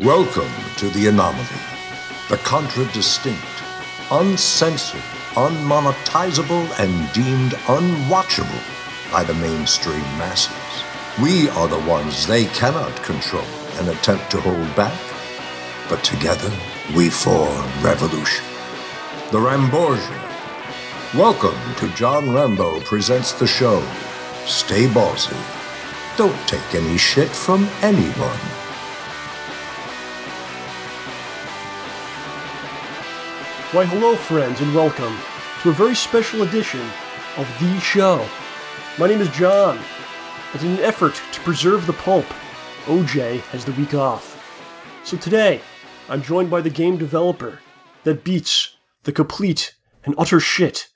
Welcome to the anomaly, the contradistinct, uncensored, unmonetizable, and deemed unwatchable by the mainstream masses. We are the ones they cannot control and attempt to hold back, but together we form revolution. The Ramborgia. Welcome to John Rambo Presents the show. Stay ballsy. Don't take any shit from anyone. Why, hello friends, and welcome to a very special edition of The Show. My name is John, and in an effort to preserve the pulp, OJ has the week off. So today, I'm joined by the game developer that beats the complete and utter shit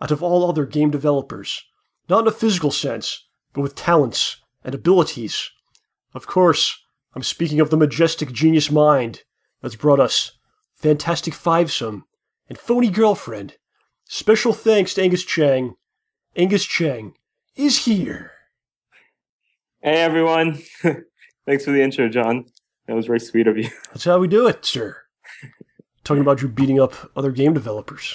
out of all other game developers. Not in a physical sense, but with talents and abilities. Of course, I'm speaking of the majestic genius mind that's brought us Fantastic Fivesome and Phoney Girlfriend. Special thanks to Angus Cheng. Angus Cheng is here. Hey everyone. Thanks for the intro, John. That was very sweet of you. That's how we do it, sir. Talking about you beating up other game developers.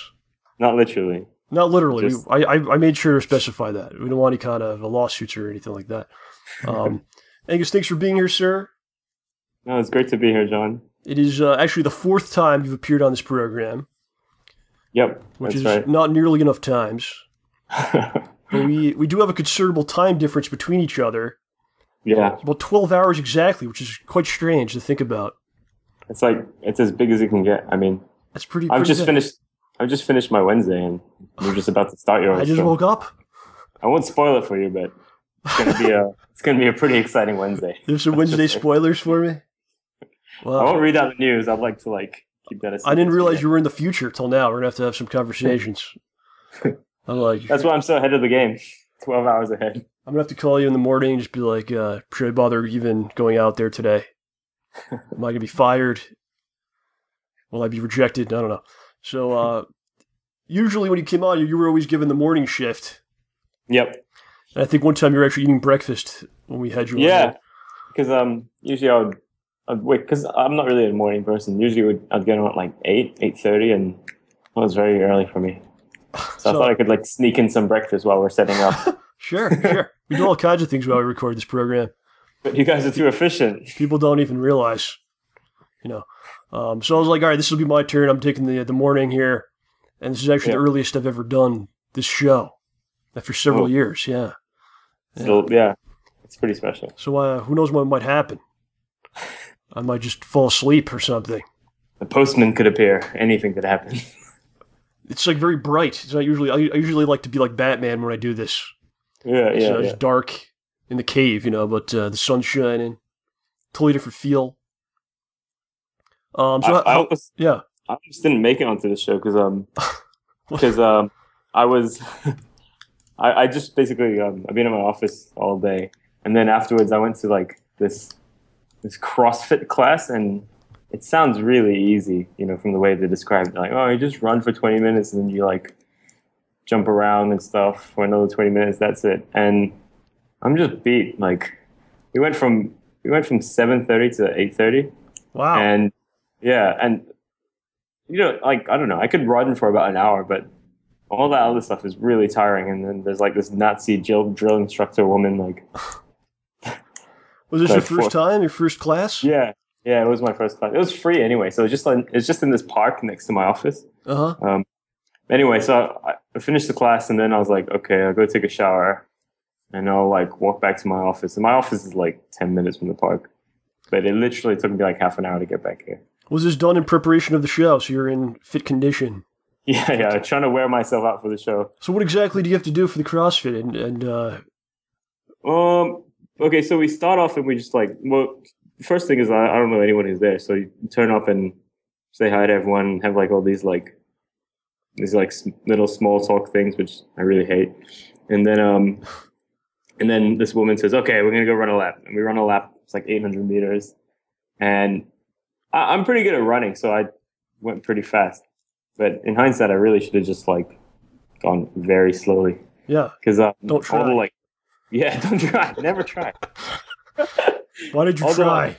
Not literally. Not literally. I made sure to specify that. We don't want any kind of lawsuits or anything like that. Angus, thanks for being here, sir. No, it's great to be here, John. It is actually the fourth time you've appeared on this program. Yep, which that's is right. Not nearly enough times. But we do have a considerable time difference between each other. Yeah. It's about 12 hours exactly, which is quite strange to think about. It's like, it's as big as it can get. I mean, that's pretty I've just big. finished my Wednesday and we're just about to start yours. I just woke up. I won't spoil it for you, but it's gonna be a pretty exciting Wednesday. There's some Wednesday spoilers for me? Wow. I won't read out the news. I'd like to keep that a secret. I didn't realize you were in the future till now. We're going to have some conversations. That's why I'm so ahead of the game. 12 hours ahead. I'm going to have to call you in the morning and just be like, should I bother even going out there today? Am I going to be fired? Will I be rejected? I don't know. So, usually when you came on, you were always given the morning shift. Yep. And I think one time you were actually eating breakfast when we had you on. Yeah, because usually I'd wait, because I'm not really a morning person. Usually I'd get on at 8:30, and it was very early for me. So I thought I could sneak in some breakfast while we're setting up. Sure. We do all kinds of things while we record this program. But you guys are too efficient. People don't even realize, So I was like, all right, this will be my turn. I'm taking the morning here. And this is actually the earliest I've ever done this show after several years. Yeah. So, yeah, it's pretty special. So who knows what might happen? I might just fall asleep or something. The postman could appear. Anything could happen. It's very bright. It's not usually. I usually like to be like Batman when I do this. Yeah. It's dark in the cave, but the sun's shining. Totally different feel. I almost didn't make it onto the show because I was I just basically I've been in my office all day, and then afterwards I went to this CrossFit class, and it sounds really easy, from the way they describe it. You just run for 20 minutes and then you jump around and stuff for another 20 minutes. That's it. And I'm just beat. We went from 7:30 to 8:30. Wow. And yeah, and I don't know. I could run for about an hour, but all that other stuff is really tiring. And then there's this Nazi drill instructor woman Was this your first time? Your first class? Yeah, it was my first class. It was free anyway, so it's just in this park next to my office. Anyway, so I finished the class, and then I was like, okay, I'll go take a shower, and I'll walk back to my office. And my office is 10 minutes from the park, but it literally took me half an hour to get back here. Was this done in preparation of the show, so you're in fit condition? Yeah, trying to wear myself out for the show. So what exactly do you have to do for the CrossFit? Okay, so we start off and we just the first thing is I don't know anyone who's there, so you turn up and say hi to everyone and have all these little small talk things, which I really hate. And then this woman says, okay, we're gonna go run a lap, and we run a lap. It's 800 meters, and I'm pretty good at running, so I went pretty fast. But in hindsight, I really should have just gone very slowly. Yeah, because don't try. Don't try. Never try. Why did you try?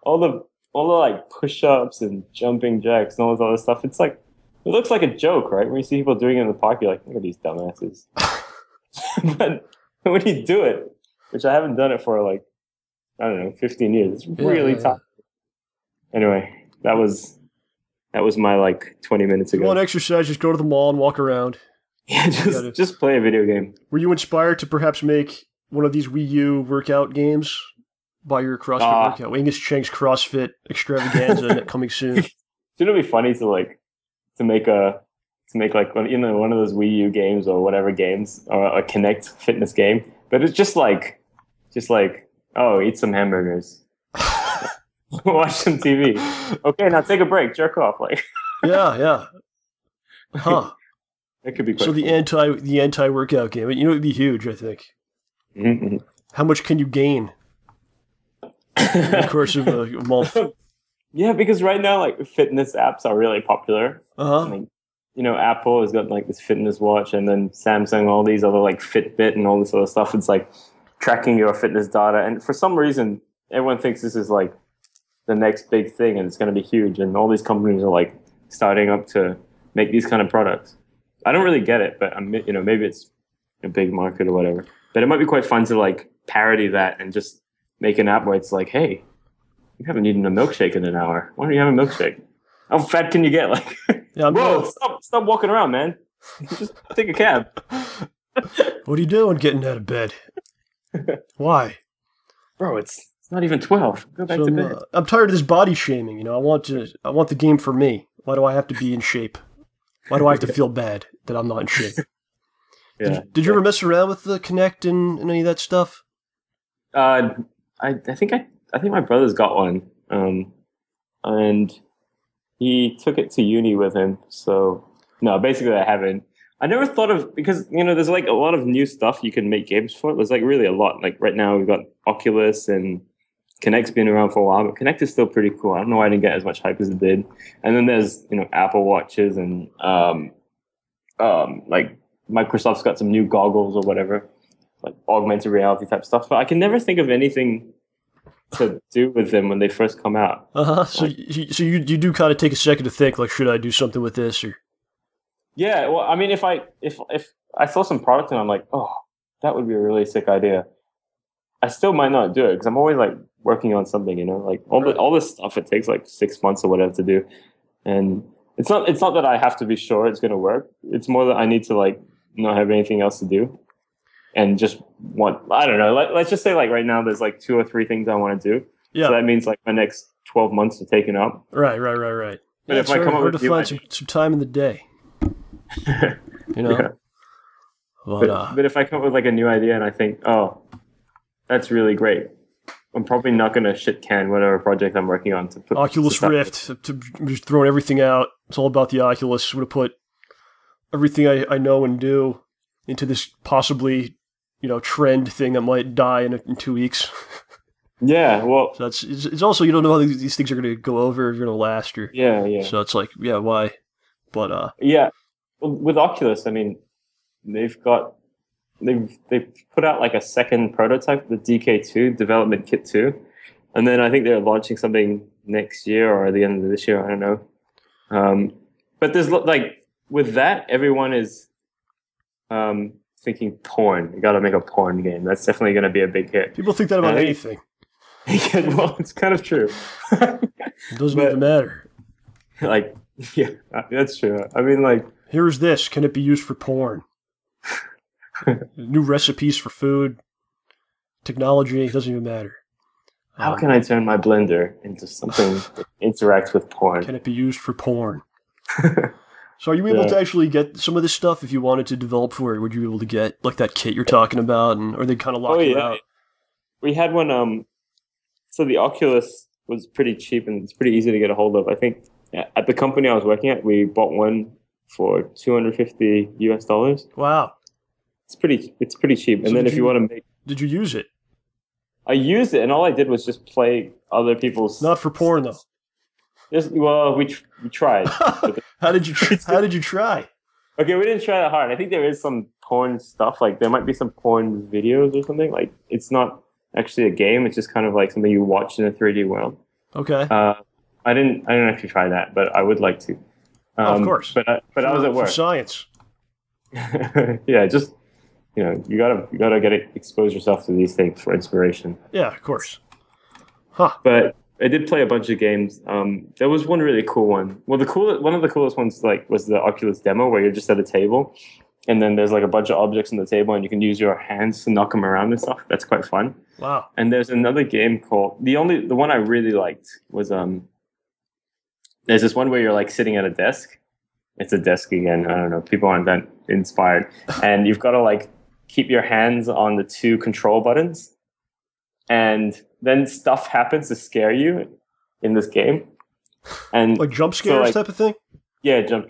all the like push-ups and jumping jacks and all this other stuff. It's like it looks like a joke, right? When you see people doing it in the park, you're like, look at these dumbasses. But when you do it, which I haven't done it for like, I don't know, 15 years, it's really tough. Anyway, that was my like 20 minutes ago. You want exercise, just go to the mall and walk around. Yeah, just play a video game. Were you inspired to perhaps make one of these Wii U workout games by your CrossFit workout? Angus Cheng's CrossFit Extravaganza coming soon. Shouldn't it be funny to make like one of those Wii U games or whatever games or a Kinect fitness game, but it's just like oh, eat some hamburgers. Watch some TV. Okay, now take a break. Jerk off. Like, yeah. Huh. That could be quite so the anti-workout game. You know, it'd be huge. I think. Mm-hmm. How much can you gain in the course of a month? Yeah, because right now, like fitness apps are really popular. I mean, Apple has got like this fitness watch, and then Samsung, all these other like Fitbit and all this other stuff. It's like tracking your fitness data, and for some reason, everyone thinks this is like the next big thing and it's going to be huge, and all these companies are like starting up to make these kind of products. I don't really get it, but maybe it's a big market or whatever, but it might be quite fun to like parody that and just make an app where it's like, hey, you haven't eaten a milkshake in an hour, why don't you have a milkshake? How fat can you get? Like, yeah, bro, stop walking around, man. Just take a cab. What are you doing getting out of bed? Why? Bro, it's not even 12. Go back to bed. I'm tired of this body shaming. I want the game for me. Why do I have to be in shape? Why do I have to feel bad that I'm not in shape? Yeah. Did you ever mess around with the Kinect and any of that stuff? I think my brother's got one, and he took it to uni with him. So no, basically I haven't. I never thought of, because there's like a lot of new stuff you can make games for. There's like really a lot. Like right now we've got Oculus, and Kinect's been around for a while, but Kinect is still pretty cool. I don't know why I didn't get as much hype as it did. And then there's Apple Watches, and like Microsoft's got some new goggles or whatever, like augmented reality type stuff. But I can never think of anything to do with them when they first come out. So you do kind of take a second to think, like, should I do something with this? Or yeah, well, I mean, if I saw some product and I'm like, oh, that would be a really sick idea, I still might not do it because I'm always like working on something, like all this stuff. It takes like 6 months or whatever to do, and it's not that I have to be sure it's going to work. It's more that I need to like not have anything else to do, and just I don't know. Let's just say like right now there's like 2 or 3 things I want to do. Yeah. So that means like my next 12 months are taken up. Right. But if I come up with to find some time in the day. Yeah. But if I come up with like a new idea and I think, oh, that's really great, I'm probably not going to shit can whatever project I'm working on to put Oculus Rift. To just throwing everything out. It's all about the Oculus. I'm going to put everything I know and do into this possibly trend thing that might die in 2 weeks. Yeah, well, so it's also, you don't know how these things are going to go over, if they're going to last, or yeah. So it's like, yeah, why? But yeah, with Oculus, I mean, they've put out like a second prototype, the DK2 Development Kit 2, and then I think they're launching something next year or at the end of this year. I don't know. But there's like with that, everyone is thinking porn. You got to make a porn game. That's definitely going to be a big hit. People think that about anything. Yeah, well, it's kind of true. It doesn't even matter. Like, yeah, that's true. I mean, like, here's this. Can it be used for porn? New recipes for food, technology. It doesn't even matter. How can I turn my blender into something that interacts with porn? Can it be used for porn? So are you able to actually get some of this stuff if you wanted to develop for it? Would you be able to get like that kit you're talking about, or they kind of lock you out? We had one. So the Oculus was pretty cheap and it's pretty easy to get a hold of. I think at the company I was working at, we bought one for $250 US. Wow, it's pretty cheap. And so then if you want to make, did you use it? I used it, and all I did was just play other people's. Not for porn though. Well, we tried. How did you try? Okay, we didn't try that hard. I think there is some porn stuff. Like there might be some porn videos or something. Like it's not actually a game. It's just kind of like something you watch in a 3D world. Okay. I didn't actually try that, but I would like to. Of course. But I was at work. For science. Yeah, just you gotta expose yourself to these things for inspiration. Yeah, of course. Huh. But I did play a bunch of games. There was one really cool one. Well, one of the coolest ones was the Oculus demo where you're just at a table, and then there's like a bunch of objects on the table, and you can use your hands to knock them around and stuff. That's quite fun. Wow. And there's another game called the one I really liked was there's this one where you're like sitting at a desk. It's a desk again. I don't know. People aren't that inspired, and you've got to like keep your hands on the 2 control buttons, and then stuff happens to scare you in this game, and like jump scares type of thing. Yeah, jump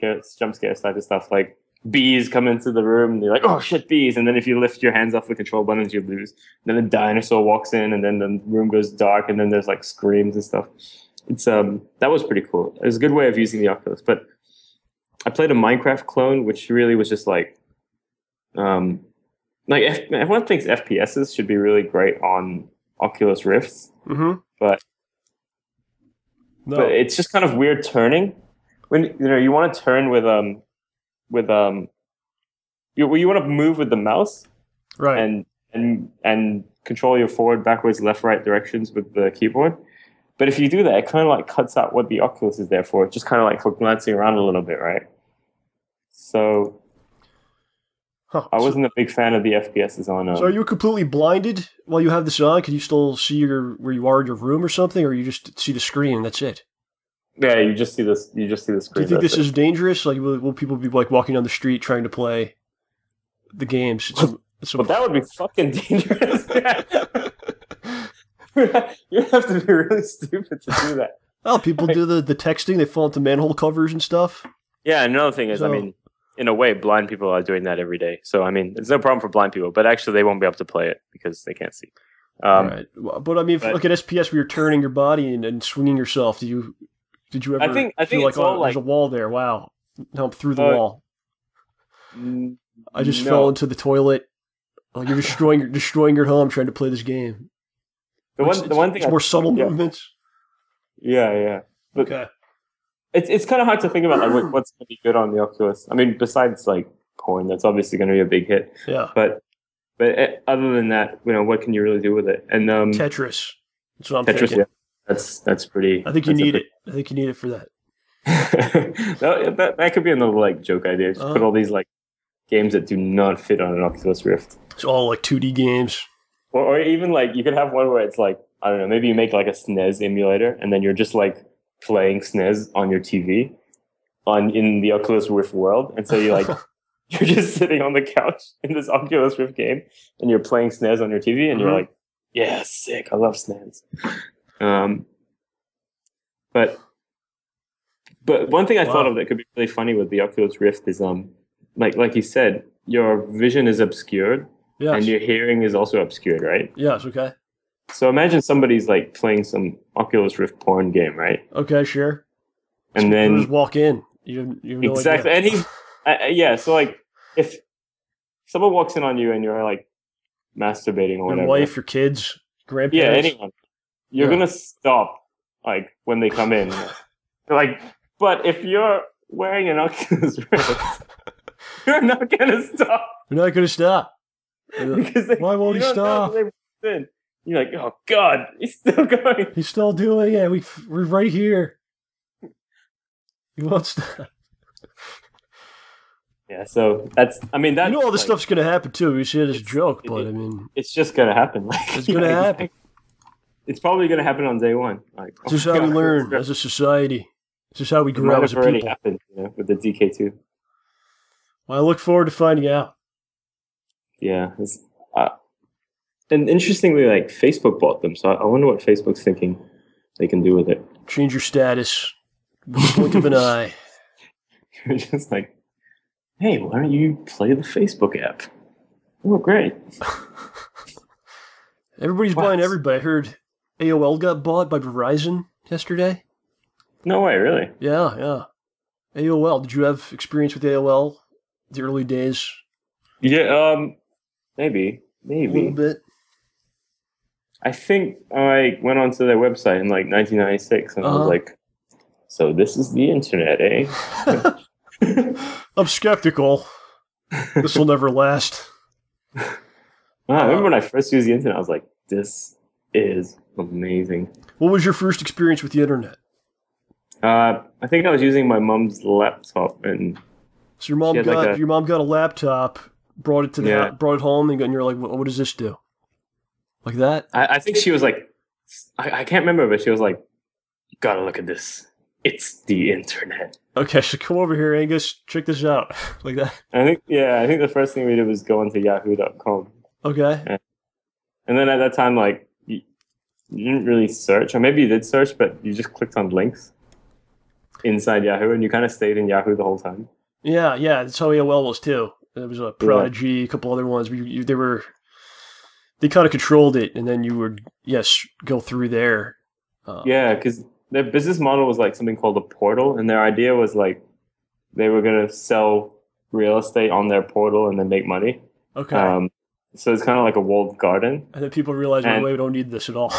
scares type of stuff. Like bees come into the room, and you're like, "Oh shit, bees!" And then if you lift your hands off the control buttons, you lose. And then a dinosaur walks in, and then the room goes dark, and then there's like screams and stuff. It's that was pretty cool. It was a good way of using the Oculus. But I played a Minecraft clone, which really was just like everyone thinks FPSs should be really great on Oculus Rifts, but it's just kind of weird turning when you want to turn with you want to move with the mouse, right, and control your forward, backwards, left, right directions with the keyboard. But if you do that, it kind of like cuts out what the Oculus is there for. It's just kind of like for glancing around a little bit, right? So I wasn't a big fan of the FPSs on. So are you completely blinded while you have this on? Can you still see where you are in your room or something, or you just see the screen and that's it? Yeah, you just see this. You just see the screen. Do you think this is dangerous? Like, will people be like walking down the street trying to play the games? Well, that would be fucking dangerous. You have to be really stupid to do that. Oh, people do the texting. They fall into manhole covers and stuff. Yeah, another thing is, I mean, in a way, blind people are doing that every day. So, I mean, it's no problem for blind people, but actually they won't be able to play it because they can't see. Right. But I mean, look at SPS where you're turning your body and swinging yourself. Did you ever I think feel it's all there's a wall there? Wow. Now I'm through the wall. I just fell into the toilet. Oh, you're destroying your home trying to play this game. The one thing it's more subtle movements. Yeah. But okay. It's kind of hard to think about like what's going to be good on the Oculus. I mean, besides like porn, that's obviously going to be a big hit. Yeah. But other than that, what can you really do with it? And Tetris. That's what I'm thinking. Yeah, that's pretty. I think you need it. I think you need it for that. that could be another like joke idea. Just put all these like games that do not fit on an Oculus Rift. It's all like 2D games. Or even like you could have one where it's like, I don't know, maybe you make like a SNES emulator and then you're just like playing SNES on your TV in the Oculus Rift world. And so you're just sitting on the couch in this Oculus Rift game and you're playing SNES on your TV and you're like, yeah, sick. I love SNES. But one thing I thought of that could be really funny with the Oculus Rift is like you said, your vision is obscured. Yes. And your hearing is also obscured, right? Yes, okay. So imagine somebody's like playing some Oculus Rift porn game, right? Okay, sure. And then you just walk in. You have no exactly. idea. And yeah, so like if someone walks in on you and you're like masturbating or whatever. Your wife, your kids, grandparents. Yeah, anyone. You're going to stop like when they come in. Like, but if you're wearing an Oculus Rift, you're not going to stop. You're not going to stop. Because why won't he stop? You're like, oh God, he's still going. He's still doing it. We're right here. He won't stop. Yeah, so that's. I mean, that. All this stuff's gonna happen too. We see it as a joke, but I mean, it's just gonna happen. Like, it's gonna happen. It's probably gonna happen on day one. Like, this is how we learn as a society. This is how we grow as a people. It might have already happened, with the DK2. Well, I look forward to finding out. Yeah, and interestingly, like Facebook bought them, so I wonder what Facebook's thinking they can do with it. Change your status with the blink of an eye. You're just like, hey, why don't you play the Facebook app? Oh, great! Everybody's buying everybody. I heard AOL got bought by Verizon yesterday. No way, really? Yeah. AOL. Did you have experience with AOL? The early days. Yeah. Maybe. A little bit. I think I went onto their website in like 1996, and I was like, "So this is the internet, eh?" I'm skeptical. This will never last. I remember when I first used the internet, I was like, "This is amazing." What was your first experience with the internet? I think I was using my mom's laptop, and so your mom got a laptop, brought it brought it home, and you're like, "What does this do?" Like that? I think she was like, I can't remember, but she was like, "You gotta look at this. It's the internet." Okay, so come over here, Angus. Check this out. Like that. I think the first thing we did was go onto yahoo.com. Okay. And then at that time, like, you didn't really search, or maybe you did search, but you just clicked on links inside Yahoo, and you kind of stayed in Yahoo the whole time. Yeah, that's how AOL was too. There was a Prodigy, a couple other ones. They kind of controlled it, and then you would go through there. Because their business model was like something called a portal, and their idea was like they were going to sell real estate on their portal and then make money. Okay. So it's kind of like a walled garden. And then people realized, well, we don't need this at all.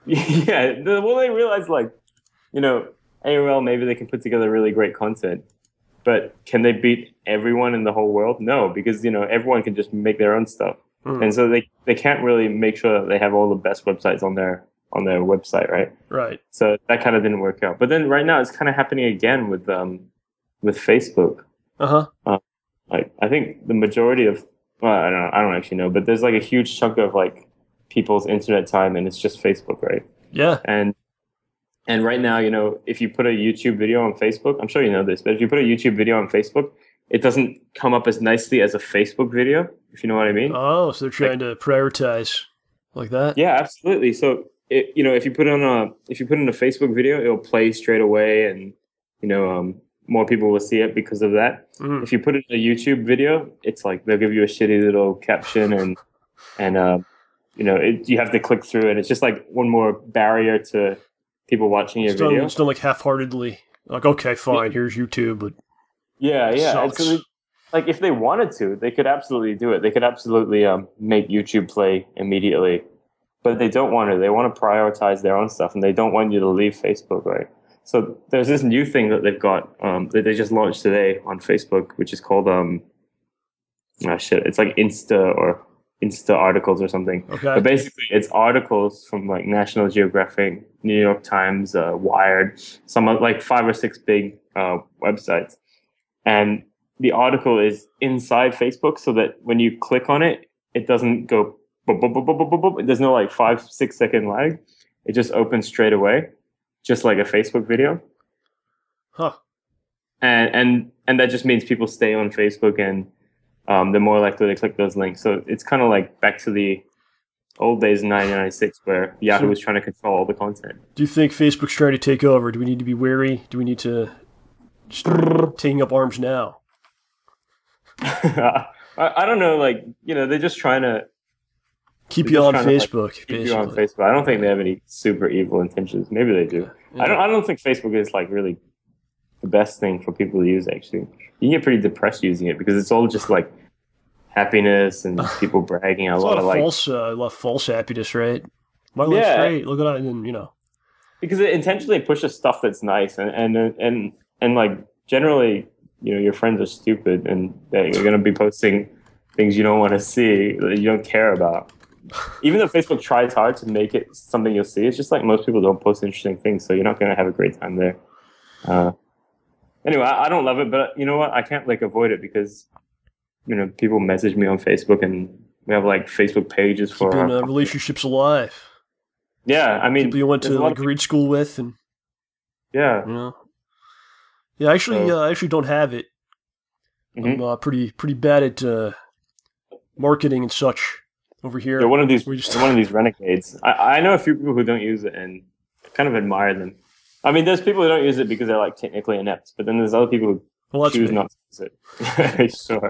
They realized, like, AOL, maybe they can put together really great content, but can they beat everyone in the whole world? No, because, everyone can just make their own stuff. And so they can't really make sure that they have all the best websites on their website, right? Right. So that kind of didn't work out. But then right now it's kind of happening again with Facebook. Like, I think the majority of, I don't actually know, but there's like a huge chunk of like people's internet time, and it's just Facebook, right? Yeah. And right now, if you put a YouTube video on Facebook, I'm sure you know this, but if you put a YouTube video on Facebook, it doesn't come up as nicely as a Facebook video, if you know what I mean. Oh, so they're trying to prioritize like that? Yeah, absolutely. So, if you put in a Facebook video, it'll play straight away, and more people will see it because of that. If you put it in a YouTube video, it's like they'll give you a shitty little caption, and you have to click through, and it's just like one more barrier to people watching your video. It's done like half-heartedly. Like, okay, fine, here's YouTube, but So, like, if they wanted to, they could absolutely do it. They could absolutely make YouTube play immediately, but they don't want to. They want to prioritize their own stuff, and they don't want you to leave Facebook, right? So there's this new thing that they've got that they just launched today on Facebook, which is called it's like Insta articles or something. Okay. But basically, it's articles from like National Geographic, New York Times, Wired, some like 5 or 6 big websites, and the article is inside Facebook, so that when you click on it, it doesn't go boop, boop, boop, boop, boop, boop, boop. There's no like 5-6 second lag. It just opens straight away, just like a Facebook video. Huh. And that just means people stay on Facebook, and they're more likely to click those links. So it's kind of like back to the old days in 1996 where Yahoo was trying to control all the content. Do you think Facebook's trying to take over? Do we need to be wary? Do we need to start taking up arms now? I don't know. Like, they're just trying to keep you on Facebook. Keep you on Facebook. I don't think they have any super evil intentions. Maybe they do. Yeah. I don't think Facebook is like really the best thing for people to use. Actually, you can get pretty depressed using it because it's all just like happiness and people bragging. A lot of false happiness, right? My life's great. Look at that, and because it intentionally pushes stuff that's nice, and like generally, your friends are stupid, and they're going to be posting things you don't want to see, that you don't care about. Even though Facebook tries hard to make it something you'll see, it's just like most people don't post interesting things, so you're not going to have a great time there. Anyway, I don't love it, but you know what? I can't like avoid it because people message me on Facebook, and we have like Facebook pages for keeping relationships alive. Yeah, I mean, people you went to like grade school with, and yeah. I actually don't have it. Mm-hmm. I'm pretty bad at marketing and such over here. You're one of these renegades. I know a few people who don't use it, and I kind of admire them. I mean, there's people who don't use it because they're like technically inept, but then there's other people who choose not to use it. Sure.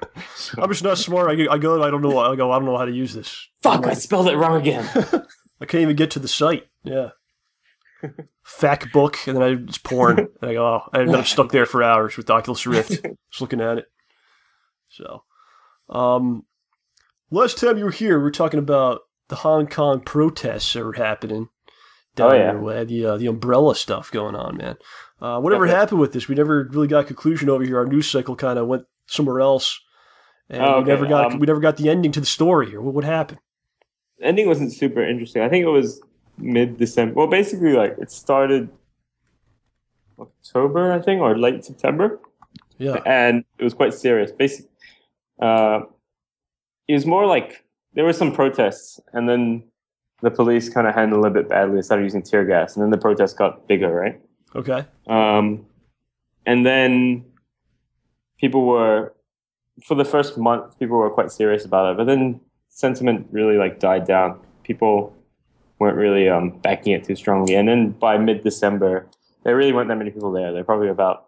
I'm just not smart. I go, I don't know. I don't know how to use this. Fuck! I spelled it wrong again. I can't even get to the site. Yeah. Fact book, and then it's porn. And I go, I end up stuck there for hours with Oculus Rift, just looking at it. So, last time you were here, we were talking about the Hong Kong protests that were happening down your way, the umbrella stuff going on, man. Whatever happened with this? We never really got a conclusion over here. Our news cycle kind of went somewhere else, and we never got the ending to the story. Or what happened? The ending wasn't super interesting. I think it was mid-December. Well, basically, like it started October, I think, or late September. Yeah, and it was quite serious. Basically, it was more like there were some protests, and then the police kind of handled it a bit badly and started using tear gas, and then the protests got bigger, right? Okay. And then people were, for the first month, people were quite serious about it, but then sentiment really like died down. People weren't really backing it too strongly, and then by mid-December, there really weren't that many people there. There were probably about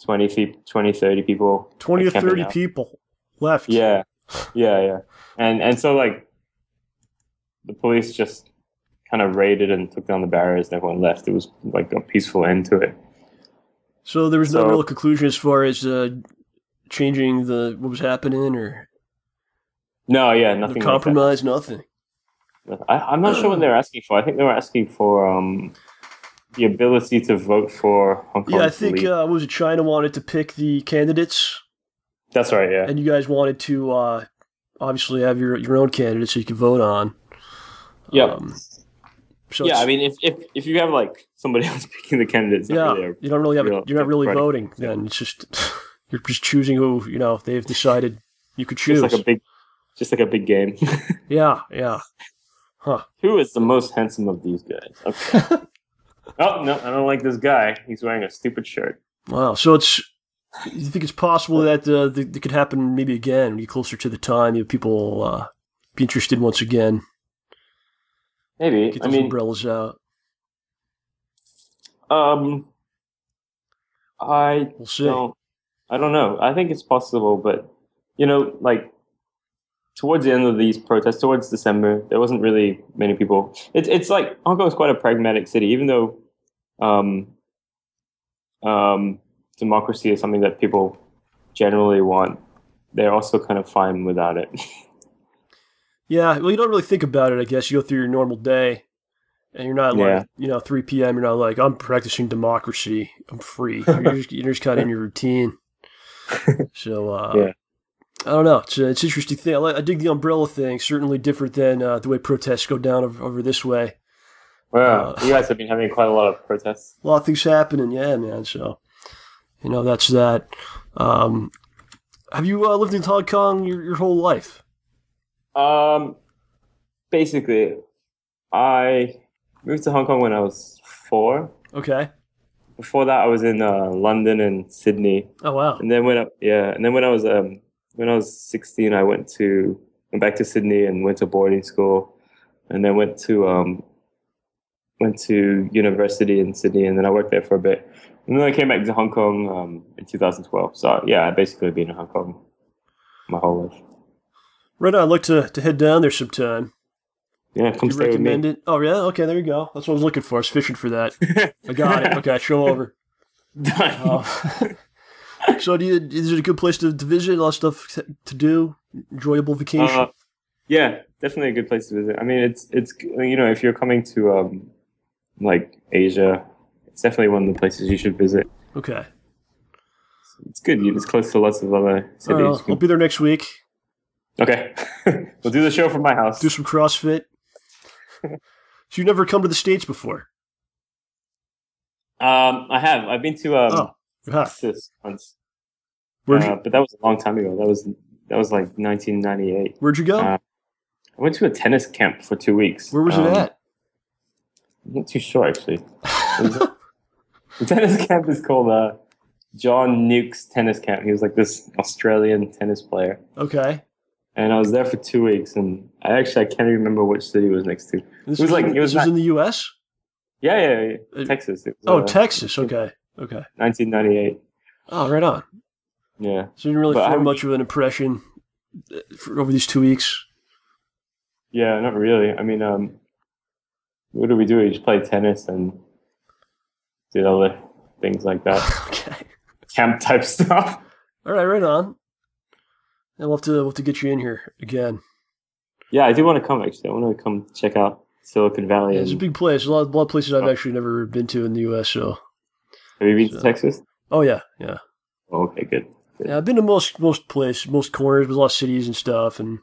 20, 30 people. 20 to 30 people left. Yeah. And so like the police just kind of raided and took down the barriers and everyone left. It was like a peaceful end to it. So there was no real conclusion as far as changing what was happening, or nothing. The compromise, like nothing. I'm not sure what they were asking for. I think they were asking for the ability to vote for Hong Kong. Yeah, I think China wanted to pick the candidates. That's right. Yeah, and you guys wanted to obviously have your own candidates so you could vote on. Yeah. I mean, if you have like somebody else picking the candidates, you don't really you're not really voting. Then it's just you're just choosing who they've decided you could choose. Just like a big game. Yeah. Huh? Who is the most handsome of these guys? Okay. Oh no, I don't like this guy. He's wearing a stupid shirt. Wow. So you think it's possible that it could happen maybe again? Be closer to the time, people be interested once again. Maybe. Get those umbrellas out. We'll see. I don't know. I think it's possible, but like towards the end of these protests, towards December, there wasn't really many people. It's like Hong Kong is quite a pragmatic city, even though democracy is something that people generally want. They're also kind of fine without it. Yeah, well, you don't really think about it, I guess. You go through your normal day, and you're not like, 3 p.m., you're not like, I'm practicing democracy, I'm free. You're just kind of in your routine. So, I don't know. It's an interesting thing. I dig the umbrella thing. Certainly different than the way protests go down over this way. Wow, you guys have been having quite a lot of protests. A lot of things happening, yeah, man. So, that's that. Have you lived in Hong Kong your whole life? Basically, I moved to Hong Kong when I was 4. Okay. Before that, I was in London and Sydney. Oh wow! And then when I was 16, I went back to Sydney and went to boarding school, and then went to university in Sydney, and then I worked there for a bit, and then I came back to Hong Kong in 2012. So yeah, I've basically been in Hong Kong my whole life. Right on. I'd like to head down there sometime. Yeah, come stay with me. It? Oh yeah, okay, there you go. That's what I was looking for. I was fishing for that. I got it. Okay, show over. Done. So, is it a good place to visit? A lot of stuff to do. Enjoyable vacation. Yeah, definitely a good place to visit. I mean, it's if you're coming to like Asia, it's definitely one of the places you should visit. Okay. It's good. It's close to lots of other cities. I'll be there next week. Okay. We'll do the show from my house. Do some CrossFit. So you've never come to the States before? I have. I've been to Texas once. But that was a long time ago. That was like 1998. Where'd you go? I went to a tennis camp for 2 weeks. Where was it at? I'm not too sure, actually. The tennis camp is called John Nuke's tennis camp. He was like this Australian tennis player. Okay. And I was there for 2 weeks, and I can't even remember which city it was next to. This was in the U.S.? Yeah. Texas. Texas. Okay. 1998. Oh, right on. Yeah. So you didn't really form much of an impression over these 2 weeks? Yeah, not really. I mean, what do? We just play tennis and did other things like that. Okay. Camp type stuff. All right, right on. And we'll have to get you in here again. Yeah, I do want to come, actually. I want to come check out Silicon Valley. Yeah, it's a big place. A lot of places I've actually never been to in the U.S. So, have you been to Texas? Oh yeah. Oh, okay, good. Yeah, I've been to most places, most corners, with a lot of cities and stuff, and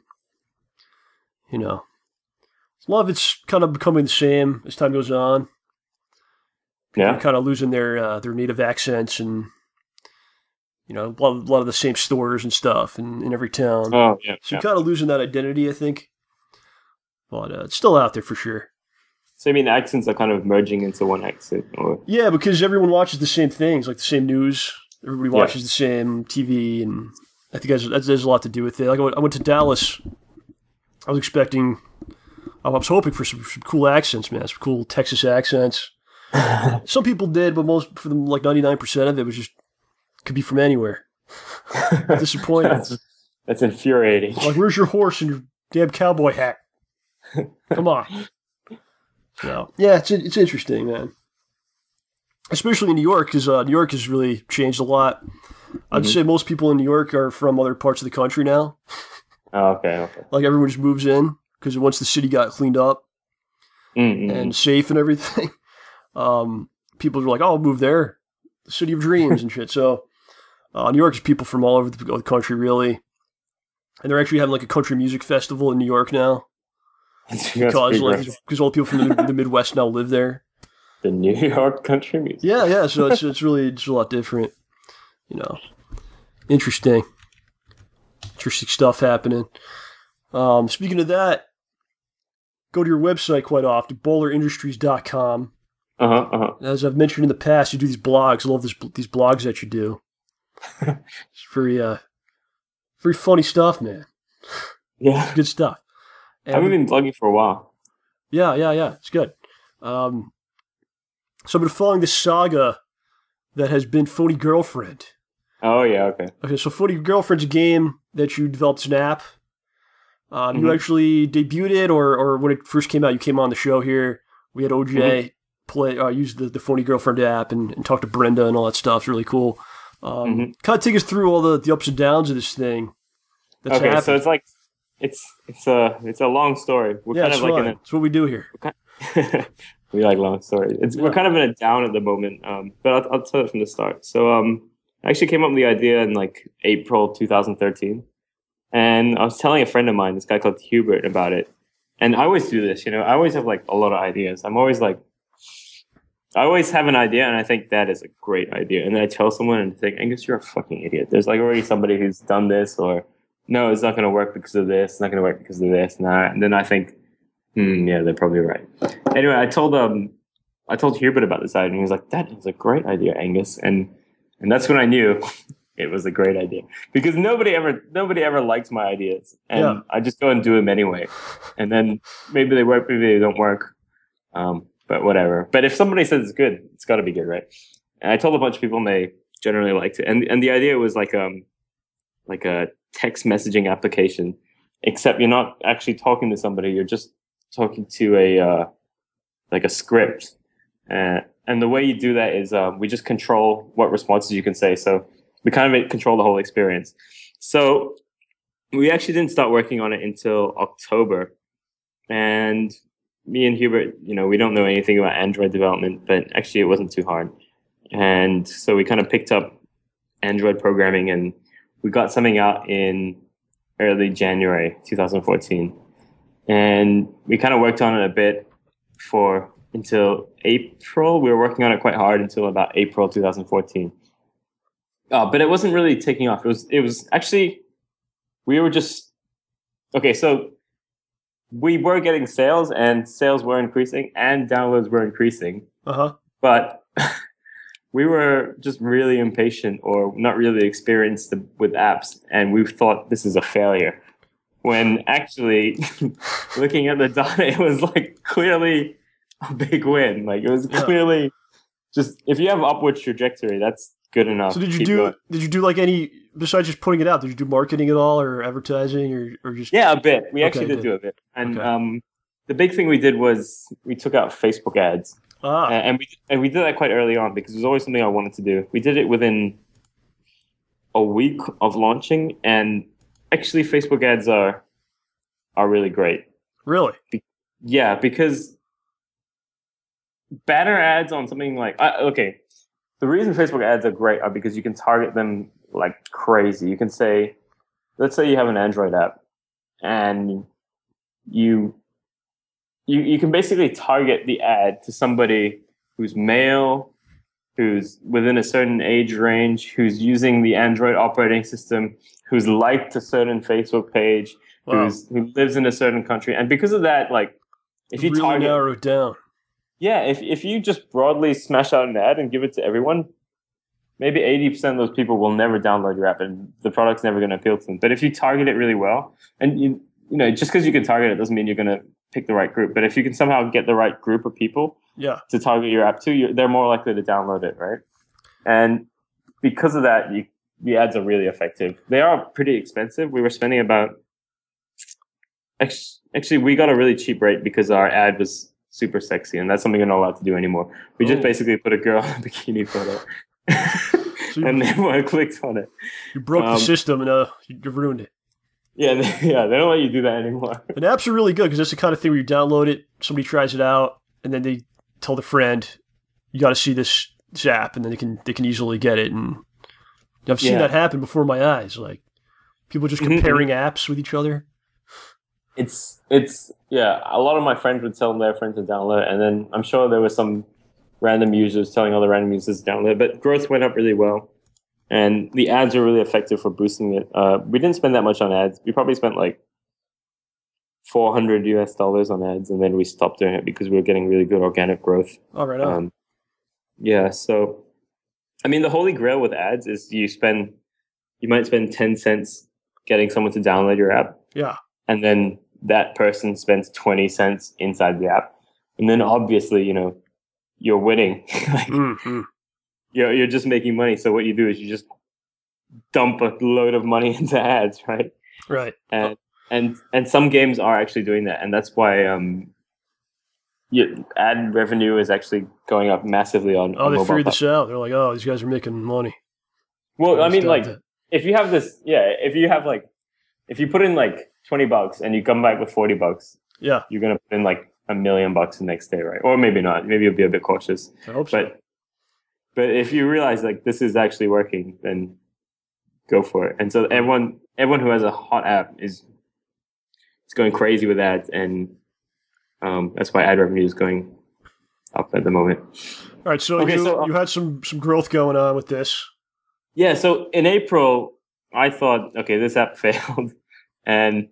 a lot of it's kind of becoming the same as time goes on. People are kind of losing their native accents, and a lot of the same stores and stuff in every town. Oh yeah. So you're kind of losing that identity, I think. But it's still out there for sure. So you mean accents are kind of merging into one accent, or? Yeah, because everyone watches the same things, like the same news. Everybody watches the same TV, and I think that has a lot to do with it. Like I went to Dallas. I was hoping for some cool accents, man. Some cool Texas accents. Some people did, but for them, like 99% of it was just could be from anywhere. Disappointing. That's infuriating. Like, where's your horse and your damn cowboy hat? Come on. So, yeah, it's interesting, man. Especially in New York, because New York has really changed a lot. I'd say most people in New York are from other parts of the country now. Oh, okay. Like, everyone just moves in, because once the city got cleaned up and safe and everything, people are like, oh, I'll move there. The city of dreams and shit. So, New York is people from all over the country, really. And they're actually having, like, a country music festival in New York now. Because all the people from the Midwest now live there. The New York country music. Yeah. So it's a lot different. Interesting stuff happening. Speaking of that, go to your website quite often, bowlerindustries.com. As I've mentioned in the past, you do these blogs. I love these blogs that you do. It's very funny stuff, man. Yeah, it's good stuff. And I've been blogging for a while. Yeah. It's good. So I've been following this saga that has been Phoney Girlfriend. Oh, yeah, okay. Okay, so Phoney Girlfriend's a game that you developed as an app. You actually debuted it, or when it first came out, you came on the show here. We had OJ use the Phoney Girlfriend app and talk to Brenda and all that stuff. It's really cool. Kind of take us through all the ups and downs of this thing. Okay, so it's like it's a long story. We're kind of like that's what we do here. We like long stories. We're kind of in a down at the moment, but I'll tell it from the start. So I actually came up with the idea in like April 2013, and I was telling a friend of mine, this guy called Hubert, about it. And I always do this, I always have like a lot of ideas. I always have an idea, and I think that is a great idea. And then I tell someone and think, Angus, you're a fucking idiot. There's like already somebody who's done this, or no, it's not going to work because of this. It's not going to work because of this. And then I think, yeah, they're probably right. Anyway, I told Hubert about this idea, and he was like, that is a great idea, Angus. And that's when I knew it was a great idea, because nobody ever likes my ideas, and I just go and do them anyway. And then maybe they work, maybe they don't work. But whatever. But if somebody says it's good, it's got to be good, right? And I told a bunch of people, and they generally liked it. And the idea was like a text messaging application, except you're not actually talking to somebody. You're just talking to a script. And the way you do that is we just control what responses you can say. So we kind of control the whole experience. So we actually didn't start working on it until October. And me and Hubert, we don't know anything about Android development, but actually it wasn't too hard. And so we kind of picked up Android programming, and we got something out in early January 2014. And we kind of worked on it a bit until April. We were working on it quite hard until about April 2014. But it wasn't really taking off. It was actually, we were just, okay, so we were getting sales, and sales were increasing, and downloads were increasing. But we were just really impatient, or not really experienced with apps, and we thought this is a failure. When actually, looking at the data, it was like clearly a big win. Like, it was clearly just, if you have upward trajectory, that's good enough. So did you do like any, besides just putting it out, did you do marketing at all, or advertising, or just? Yeah, a bit. We actually did do a bit. And the big thing we did was we took out Facebook ads. And we did that quite early on, because it was always something I wanted to do. We did it within a week of launching, and actually Facebook ads are are really great. Really? Yeah, because banner ads on something like okay, the reason Facebook ads are great are because you can target them like crazy. You can say, let's say you have an Android app, and you can basically target the ad to somebody who's male, who's within a certain age range, who's using the Android operating system, who's liked a certain Facebook page, who lives in a certain country. And because of that, like, if you really narrow it down. Yeah, if you just broadly smash out an ad and give it to everyone, maybe 80% of those people will never download your app and the product's never going to appeal to them. But if you target it really well, and you know, just because you can target it doesn't mean you're going to pick the right group. But if you can somehow get the right group of people to target your app to, they're more likely to download it, right? And because of that, the ads are really effective. They are pretty expensive. We were spending about... Actually, we got a really cheap rate because our ad was super sexy, and that's something you're not allowed to do anymore. We just basically put a girl in a bikini photo. And everyone clicked on it. You broke the system and you ruined it. Yeah, they don't let you do that anymore. And apps are really good because that's the kind of thing where you download it, somebody tries it out, and then they tell the friend, "You got to see this app," and then they can easily get it. And I've seen that happen before my eyes, like people just comparing apps with each other. It's a lot of my friends would tell their friends to download it, and then I'm sure there were some random users telling other random users to download it, but growth went up really well, and the ads are really effective for boosting it. We didn't spend that much on ads. We probably spent like $400 US on ads, and then we stopped doing it because we were getting really good organic growth. Oh, right on. So I mean, the holy grail with ads is you might spend 10 cents getting someone to download your app. Yeah. And then that person spends 20 cents inside the app. And then obviously, you know, you're winning. You're just making money. So what you do is you just dump a load of money into ads, right? Right. And some games are actually doing that. And that's why ad revenue is actually going up massively on they figured this out. They're like, oh, these guys are making money. Well, I mean, like, if you have this, if you put in like $20 and you come back with $40, you're going to put in like $1 million the next day, right? Or maybe not. Maybe you'll be a bit cautious. I hope so. But if you realize like this is actually working, then go for it. And so everyone who has a hot app is going crazy with ads, and that's why ad revenue is going up at the moment. All right, so you had some growth going on with this. Yeah, so in April, I thought, okay, this app failed, and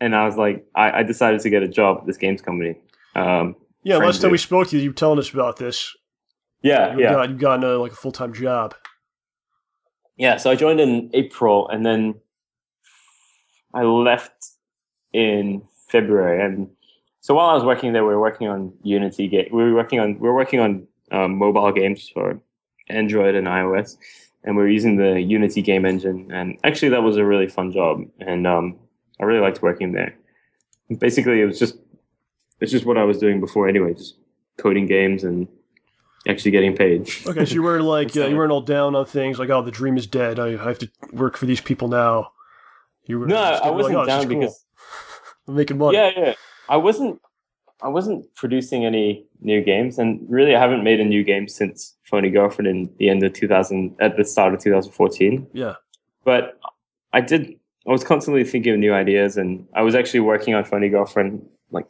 I was like, I decided to get a job at this games company. Last time we spoke to you, you were telling us about this. Yeah, you got like a full-time job. Yeah, so I joined in April, and then I left in February. And so while I was working there, we were working on Unity game. We were working on mobile games for Android and iOS, and we were using the Unity game engine. And actually, that was a really fun job, and I really liked working there. Basically, it's just what I was doing before anyway, just coding games and actually getting paid. Okay, so you weren't like you weren't all down on things like, oh, the dream is dead. I have to work for these people now. You were I wasn't like, down because I'm making money. Yeah. I wasn't producing any new games, and really I haven't made a new game since Phoney Girlfriend at the start of 2014. Yeah. But I was constantly thinking of new ideas, and I was actually working on Phoney Girlfriend like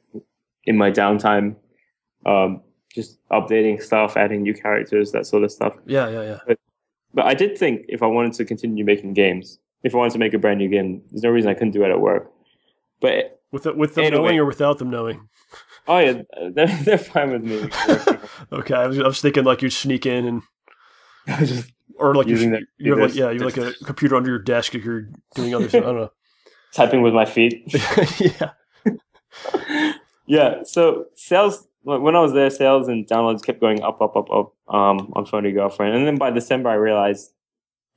in my downtime. Just updating stuff, adding new characters, that sort of stuff. Yeah. But I did think if I wanted to continue making games, if I wanted to make a brand new game, there's no reason I couldn't do it at work. But with them knowing or without them knowing? Oh yeah, they're fine with me. Okay, I was thinking like you'd sneak in and or like you have like a computer under your desk if you're doing other stuff. I don't know. Typing with my feet. Yeah. Yeah. So sales. When I was there, sales and downloads kept going up on Phoney Girlfriend. And then by December, I realized,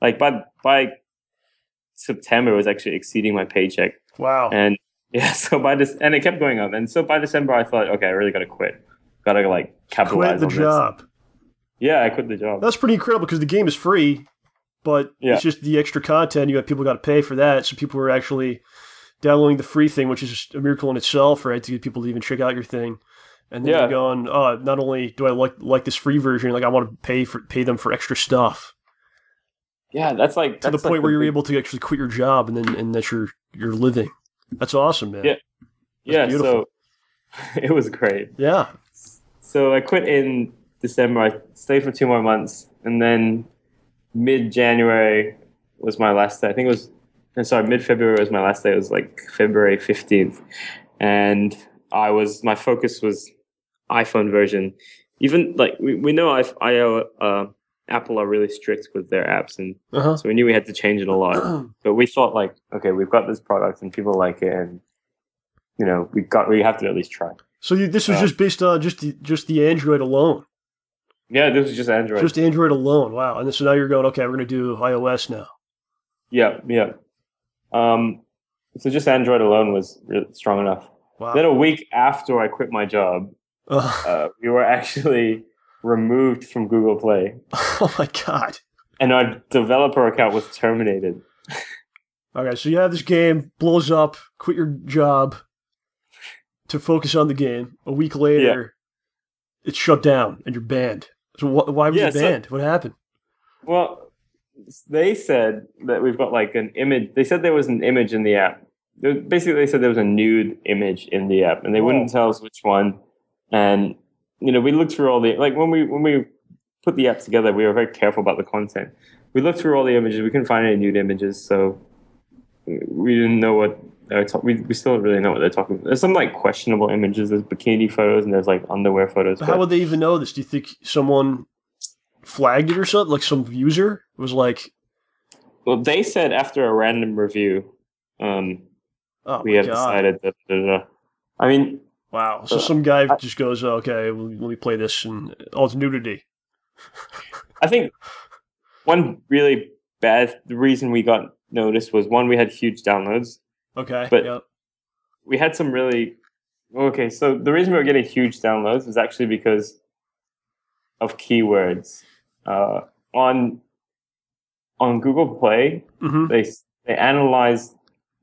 like, by September, it was actually exceeding my paycheck. Wow. And yeah, so and it kept going up. And so by December, I thought, okay, I really got to quit. Got to, like, capitalize on this. Quit the job. Yeah, I quit the job. That's pretty incredible because the game is free, but it's just the extra content. You have people got to pay for that. So people were actually downloading the free thing, which is a miracle in itself, right? To get people to even check out your thing. And then you're going, not only do I like this free version, like I want to pay them for extra stuff. Yeah, that's to the point where you're able to actually quit your job and that's your living. That's awesome, man. Yeah, beautiful. So it was great. Yeah. So I quit in December. I stayed for 2 more months, and then mid-January was my last day. I think it was, mid-February was my last day. It was like February 15th, and my focus was iPhone version. Even like we know Apple are really strict with their apps, and so we knew we had to change it a lot. But we thought like, okay, we've got this product and people like it, and we have to at least try. So this was just based on just the Android alone. Yeah, this was just Android. Just Android alone. Wow. And so now you're going, okay, we're going to do iOS now. Yeah. So just Android alone was really strong enough. Wow. Then a week after I quit my job, we were actually removed from Google Play. Oh my God. And our developer account was terminated. Okay, so you have this game, blows up, quit your job to focus on the game. A week later, it's shut down and you're banned. So why were you banned? What happened? Well, they said that we've got like an image. They said there was an image in the app. Basically, they said there was a nude image in the app, and they wouldn't tell us which one. And we looked through all the when we put the app together, we were very careful about the content. We looked through all the images. We couldn't find any nude images, so we didn't know what they're talking. We still don't really know what they're talking about. There's some like questionable images. There's bikini photos and there's like underwear photos. But how would they even know this? Do you think someone flagged it or something? Like some user was like... Well, they said after a random review, we have decided that... I mean... Wow. So some guy just goes, okay, let me play this, and it's nudity. I think one really the reason we got noticed was, one, we had huge downloads. Okay. But we had some really... Okay, so the reason we were getting huge downloads was actually because of keywords. On Google Play, they analyze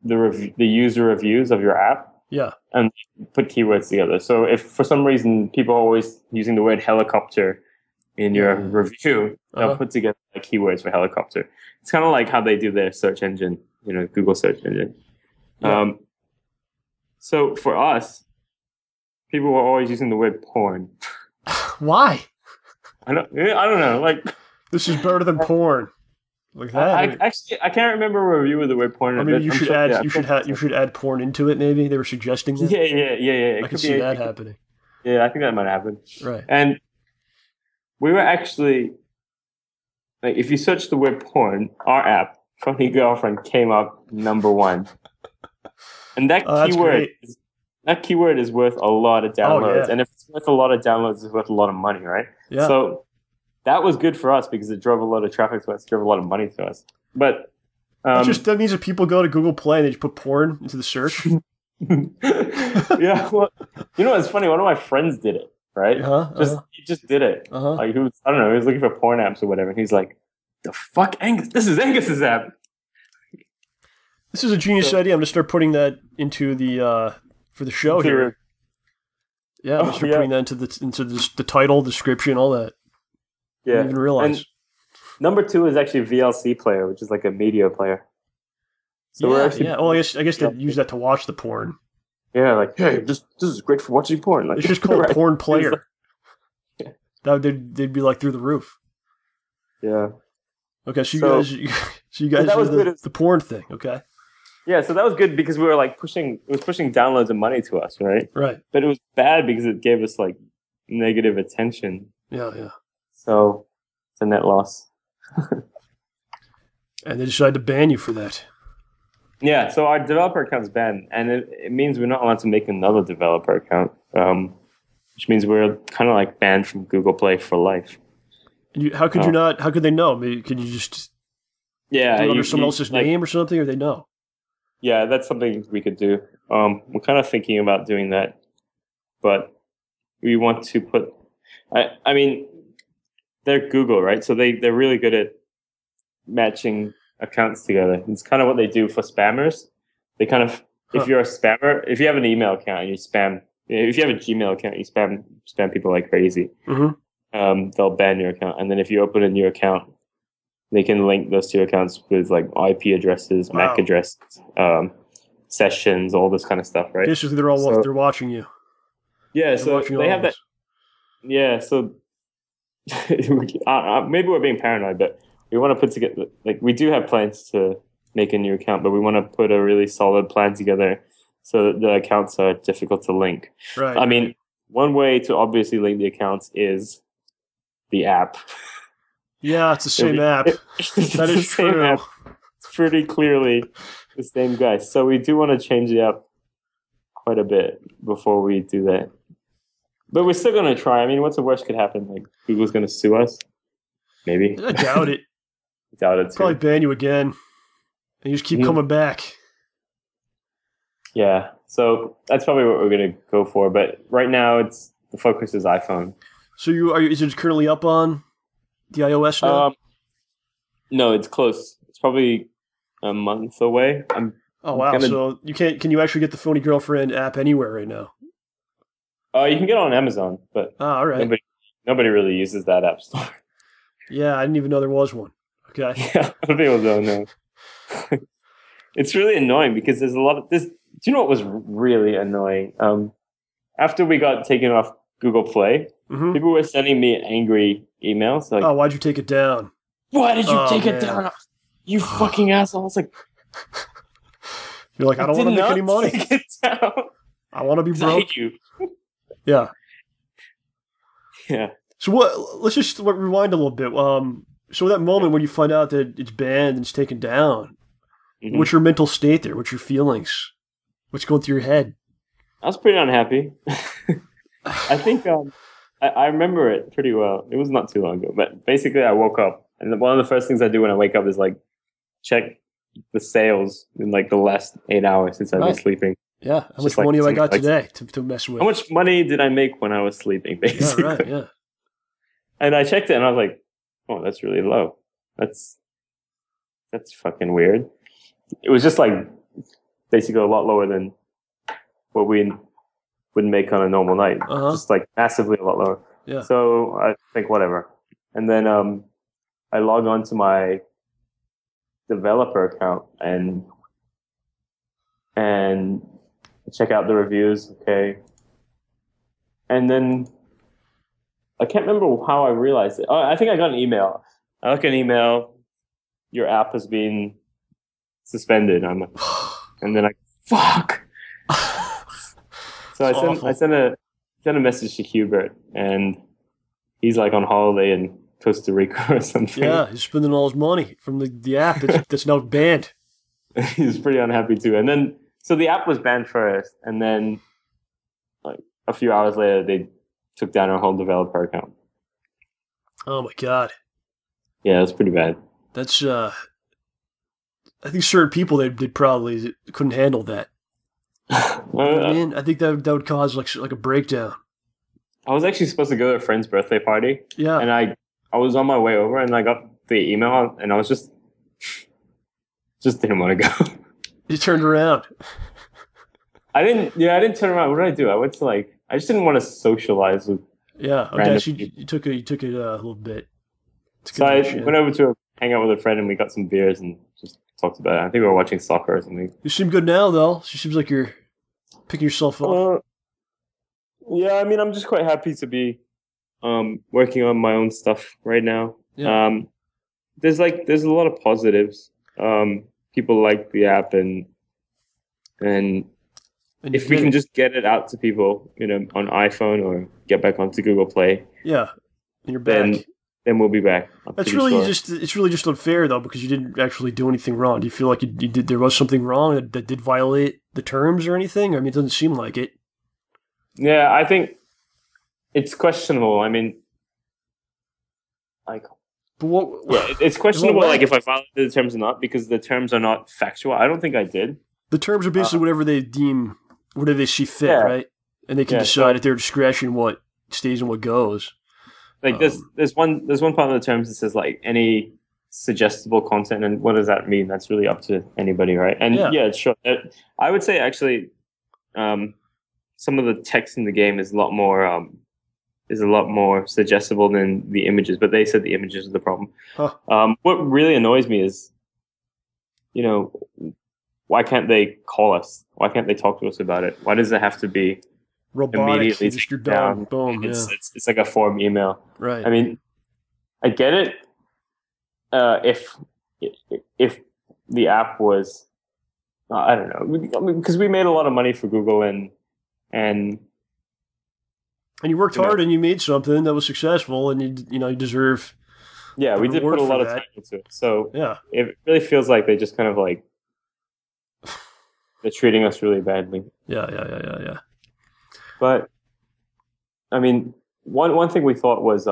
the user reviews of your app. Yeah. And put keywords together. So if for some reason people are always using the word helicopter in your review, they'll put together keywords for helicopter. It's kind of like how they do their search engine, Google search engine. Yeah. So for us, people were always using the word porn. Why? I don't know. Like, this is better than porn. Like that. I can't remember a review of the word porn. I mean, you should add porn into it. Maybe they were suggesting that. Yeah. I could see that happening. Yeah, I think that might happen. Right. And we were actually, like, if you search the word porn, our app, Phoney Girlfriend, came up number 1. And that keyword is worth a lot of downloads. Oh, yeah. And if it's worth a lot of downloads, it's worth a lot of money, right? Yeah. So that was good for us because it drove a lot of traffic to us, drove a lot of money to us. But that means that people go to Google Play and they just put porn into the search. Yeah, well, it's funny. One of my friends did it, right? He just did it. Like he was looking for porn apps or whatever, and he's like, "The fuck, Angus? This is Angus's app." This is a genius idea. I'm gonna start putting that into the for the show here. Yeah, I'm gonna start putting that into the title, description, all that. Yeah, I didn't even realize. And number 2 is actually VLC player, which is like a media player. So we're actually Well, I guess they use that to watch the porn. Yeah, like, hey, this is great for watching porn. Like, it's just called porn player. They'd be like through the roof. Yeah. Okay, so you guys that was the porn thing, okay? Yeah, so that was good because we were like pushing downloads and money to us, right? Right. But it was bad because it gave us like negative attention. Yeah. So it's a net loss. And they decided to ban you for that. Yeah, so our developer account's banned, and it means we're not allowed to make another developer account, which means we're kind of like banned from Google Play for life. How could you not? How could they know? Maybe could you just do it under someone else's name or something, or they know? Yeah, that's something we could do. We're kind of thinking about doing that, but we want to put. I mean, they're Google, right? So they're really good at matching accounts together. It's kind of what they do for spammers. They kind of if you're a spammer, if you have an email account and you spam, if you have a Gmail account, you spam people like crazy. They'll ban your account, and then if you open a new account, they can link those two accounts with like IP addresses, MAC addresses, sessions, all this kind of stuff, right? Basically, they're watching you. Yeah, so they have that. Yeah, so maybe we're being paranoid, but we want to put together, like, we do have plans to make a new account, but we want to put a really solid plan together so that the accounts are difficult to link. Right. I mean, one way to obviously link the accounts is the app. Yeah, it's the same app. That is true. App. It's pretty clearly the same guy. So we do want to change the app quite a bit before we do that. But we're still going to try. I mean, what's the worst could happen? Like, Google's going to sue us? Maybe. I doubt it. I doubt it too. Probably ban you again. And you just keep coming back. Yeah. So that's probably what we're going to go for. But right now, the focus is iPhone. So is it currently up on the iOS now? No, it's close. It's probably a month away. Oh, wow. So can you actually get the Phoney Girlfriend app anywhere right now? You can get it on Amazon, but all right. Nobody really uses that app store. Yeah, I didn't even know there was one. Okay. Yeah, a lot of people don't know. It's really annoying because there's a lot of this. Do you know what was really annoying? After we got taken off Google Play, people were sending me angry emails. Like, oh, why'd you take it down? Why did you take it down? You fucking asshole. I was like, you're like, I don't want to make any money. Take it down. I want to be broke. I hate you. Yeah. Yeah. So let's just rewind a little bit. So that moment when you find out that it's banned and it's taken down, what's your mental state there? What's your feelings? What's going through your head? I was pretty unhappy. I think I remember it pretty well. It was not too long ago, but basically I woke up, and one of the first things I do when I wake up is like check the sales in like the last 8 hours since I've been sleeping. Yeah, how much money have I got today to mess with? How much money did I make when I was sleeping, basically? Yeah, right, yeah. And I checked it, and I was like, oh, that's really low. That's fucking weird. It was just like basically a lot lower than what we would make on a normal night. Just like massively a lot lower. Yeah. So I think whatever. And then I log on to my developer account and check out the reviews, okay. And then I can't remember how I realized it. Oh, I think I got an email. I got an email. Your app has been suspended. I'm like, and then fuck. So I sent a message to Hubert, and he's like on holiday in Costa Rica or something. Yeah, he's spending all his money from the app that's now banned. He's pretty unhappy too. And then so the app was banned first, and then like a few hours later they took down our whole developer account. Oh my god. Yeah, it was pretty bad. That's I think certain people they probably couldn't handle that. I think that would cause like a breakdown. I was actually supposed to go to a friend's birthday party. Yeah. And I was on my way over, and I got the email, and I was just didn't want to go. You turned around. I didn't turn around. What did I do? I went to I just didn't want to socialize with. Yeah. Okay. So you took it a little bit. So I went over to hang out with a friend, and we got some beers and just talked about it. I think we were watching soccer or something. You seem good now, though. It seems like you're picking yourself up. Yeah, I mean, I'm just quite happy to be working on my own stuff right now. Yeah. There's a lot of positives. People like the app, and if we can just get it out to people, on iPhone or get back onto Google Play. Yeah, and you're back. Then we'll be back. It's really just unfair though, because you didn't actually do anything wrong. Do you feel like you did? There was something wrong that did violate the terms or anything? I mean, it doesn't seem like it. Yeah, I think it's questionable. I mean, it's questionable. Like if I violated the terms or not, because the terms are not factual. I don't think I did. The terms are basically whatever they deem, whatever they see fit, right? And they can decide at their discretion what stays and what goes. Like there's one part of the terms that says like any suggestible content, and what does that mean? That's really up to anybody, right? And yeah sure. I would say actually, some of the text in the game is a lot more suggestible than the images, but they said the images are the problem. What really annoys me is, why can't they call us? Why can't they talk to us about it? Why does it have to be robotic? Immediately just you're done. Boom. It's like a form email. Right. I mean, I get it. If the app was, I don't know, because we made a lot of money for Google and you worked hard and you made something that was successful, and you deserve. Yeah, we did put a lot of time into it. So it really feels like they just kind of like they're treating us really badly. Yeah. But I mean, one thing we thought was,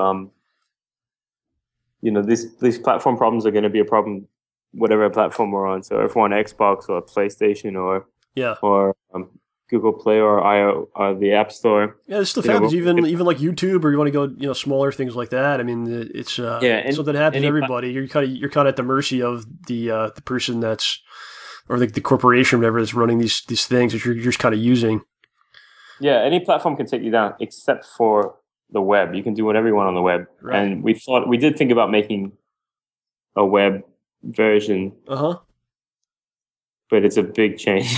these platform problems are going to be a problem, whatever platform we're on. So if we're on Xbox or PlayStation or Google Play or the App Store. Yeah, this stuff happens even like YouTube, or you want to go smaller things like that. I mean, it's something happens to everybody. You're kind of at the mercy of the person that's, or the corporation, whatever, that's running these things that you're just kind of using. Yeah, any platform can take you down except for the web. You can do whatever you want on the web. Right. And we did think about making a web version. But it's a big change.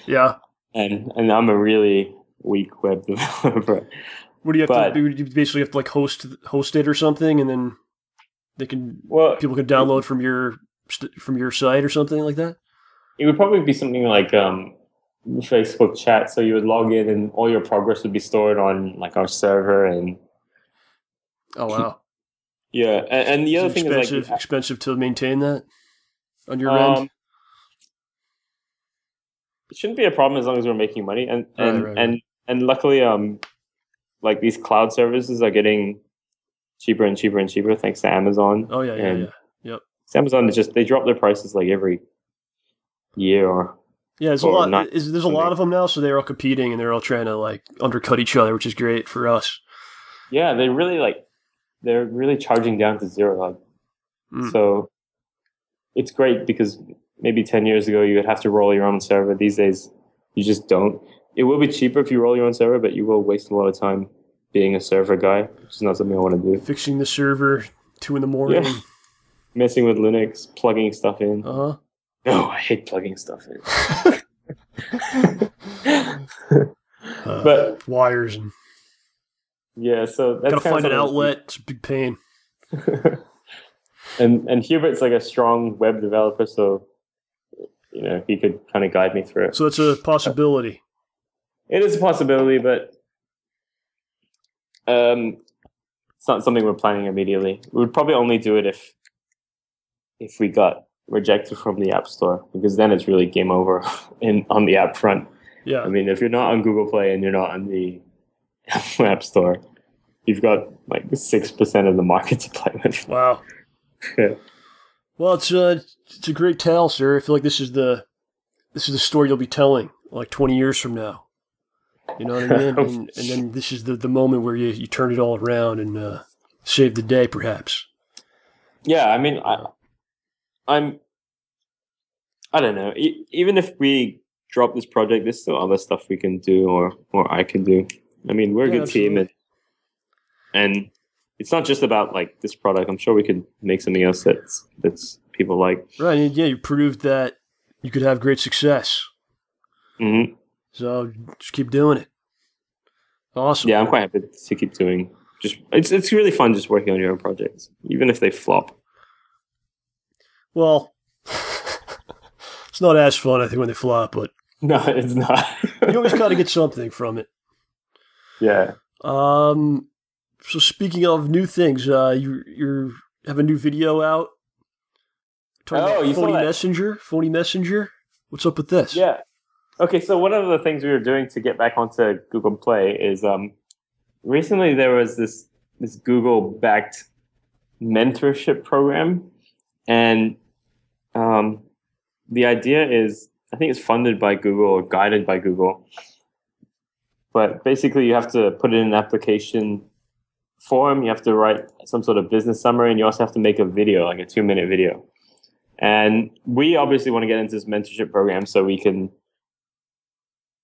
Yeah. And I'm a really weak web developer. What do you have to do? You basically have to like host it or something, and then people can download from your site or something like that? It would probably be something like Facebook chat. So you would log in, and all your progress would be stored on like our server. And oh wow, yeah. And the other thing is like expensive to maintain that on your end. It shouldn't be a problem as long as we're making money, and luckily, like these cloud services are getting cheaper and cheaper and cheaper thanks to Amazon. Oh yeah. Yep. Amazon they drop their prices like every year or. Yeah, there's a lot. There's a lot of them now, so they're all competing and they're all trying to like undercut each other, which is great for us. Yeah, they're really charging down to zero. So it's great because maybe 10 years ago you would have to roll your own server. These days you just don't. It will be cheaper if you roll your own server, but you will waste a lot of time being a server guy, which is not something I want to do. Fixing the server 2 a.m. Yeah. Messing with Linux, plugging stuff in. No, I hate plugging stuff in. But wires and so that's gotta find an outlet. It's a big pain. And Hubert's like a strong web developer, so he could kind of guide me through it. So it's a possibility. It is a possibility, but it's not something we're planning immediately. We would probably only do it if we got rejected from the App Store, because then it's really game over on the app front. Yeah. I mean, if you're not on Google Play and you're not on the App Store, you've got like 6% of the market to play with. Wow. Yeah. Well, it's a great tale, sir. I feel like this is the story you'll be telling like 20 years from now. You know what I mean? And then this is the moment where you turn it all around and save the day, perhaps. Yeah, I mean, I don't know. Even if we drop this project, there's still other stuff we can do or I can do. I mean, we're a good team, and it's not just about like this product. I'm sure we could make something else that's people like. Right. And yeah, you proved that you could have great success. Mm-hmm. So just keep doing it. Awesome. Yeah, I'm quite happy to keep doing. It's really fun just working on your own projects, even if they flop. Well, it's not as fun, I think, when they flop, but no, it's not. You always got to get something from it. Yeah. So speaking of new things, you have a new video out. Talking about Phoney Messenger. What's up with this? Yeah. Okay, so one of the things we were doing to get back onto Google Play is recently there was this Google-backed mentorship program, and the idea is, I think it's funded by Google or guided by Google, but basically you have to put in an application form, you have to write some sort of business summary, and you also have to make a video, like a 2-minute video. And we obviously want to get into this mentorship program so we can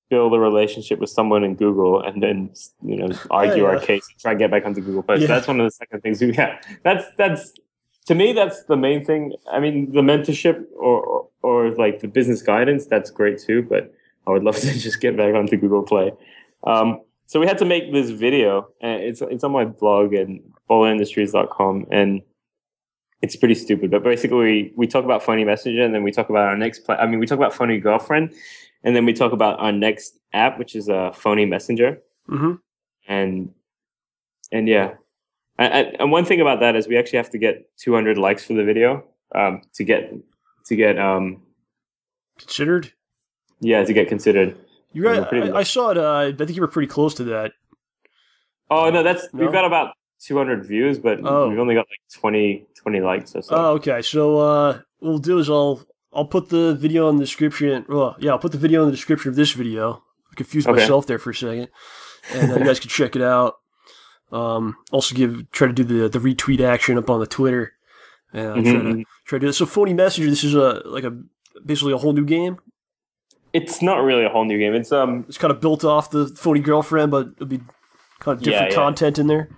build a relationship with someone in Google and then, argue our case and try and get back onto Google Play. So that's one of the second things we have. That's to me, that's the main thing. I mean, the mentorship or like the business guidance, that's great too, but I would love to just get back onto Google Play. So we had to make this video, and it's on my blog and bowlerindustries.com, and it's pretty stupid. But basically, we talk about Phoney Messenger, and then we talk about our next we talk about Phoney Girlfriend, and then we talk about our next app, which is Phoney Messenger. Mm-hmm. And yeah. And one thing about that is we actually have to get 200 likes for the video to get considered. Yeah, to get considered. You right? I saw it. I think you were pretty close to that. Oh no, we've got about 200 views, but we've only got like 20 likes or so. Oh, okay. So what we'll do is I'll put the video in the description. Well, yeah, I'll put the video in the description of this video. I confused myself there for a second, and you guys can check it out. Also try to do the retweet action up on the Twitter, and try to do it. So Phoney Messenger, this is basically a whole new game. It's not really a whole new game. It's kind of built off the Phoney Girlfriend, but it'll be kind of different content in there.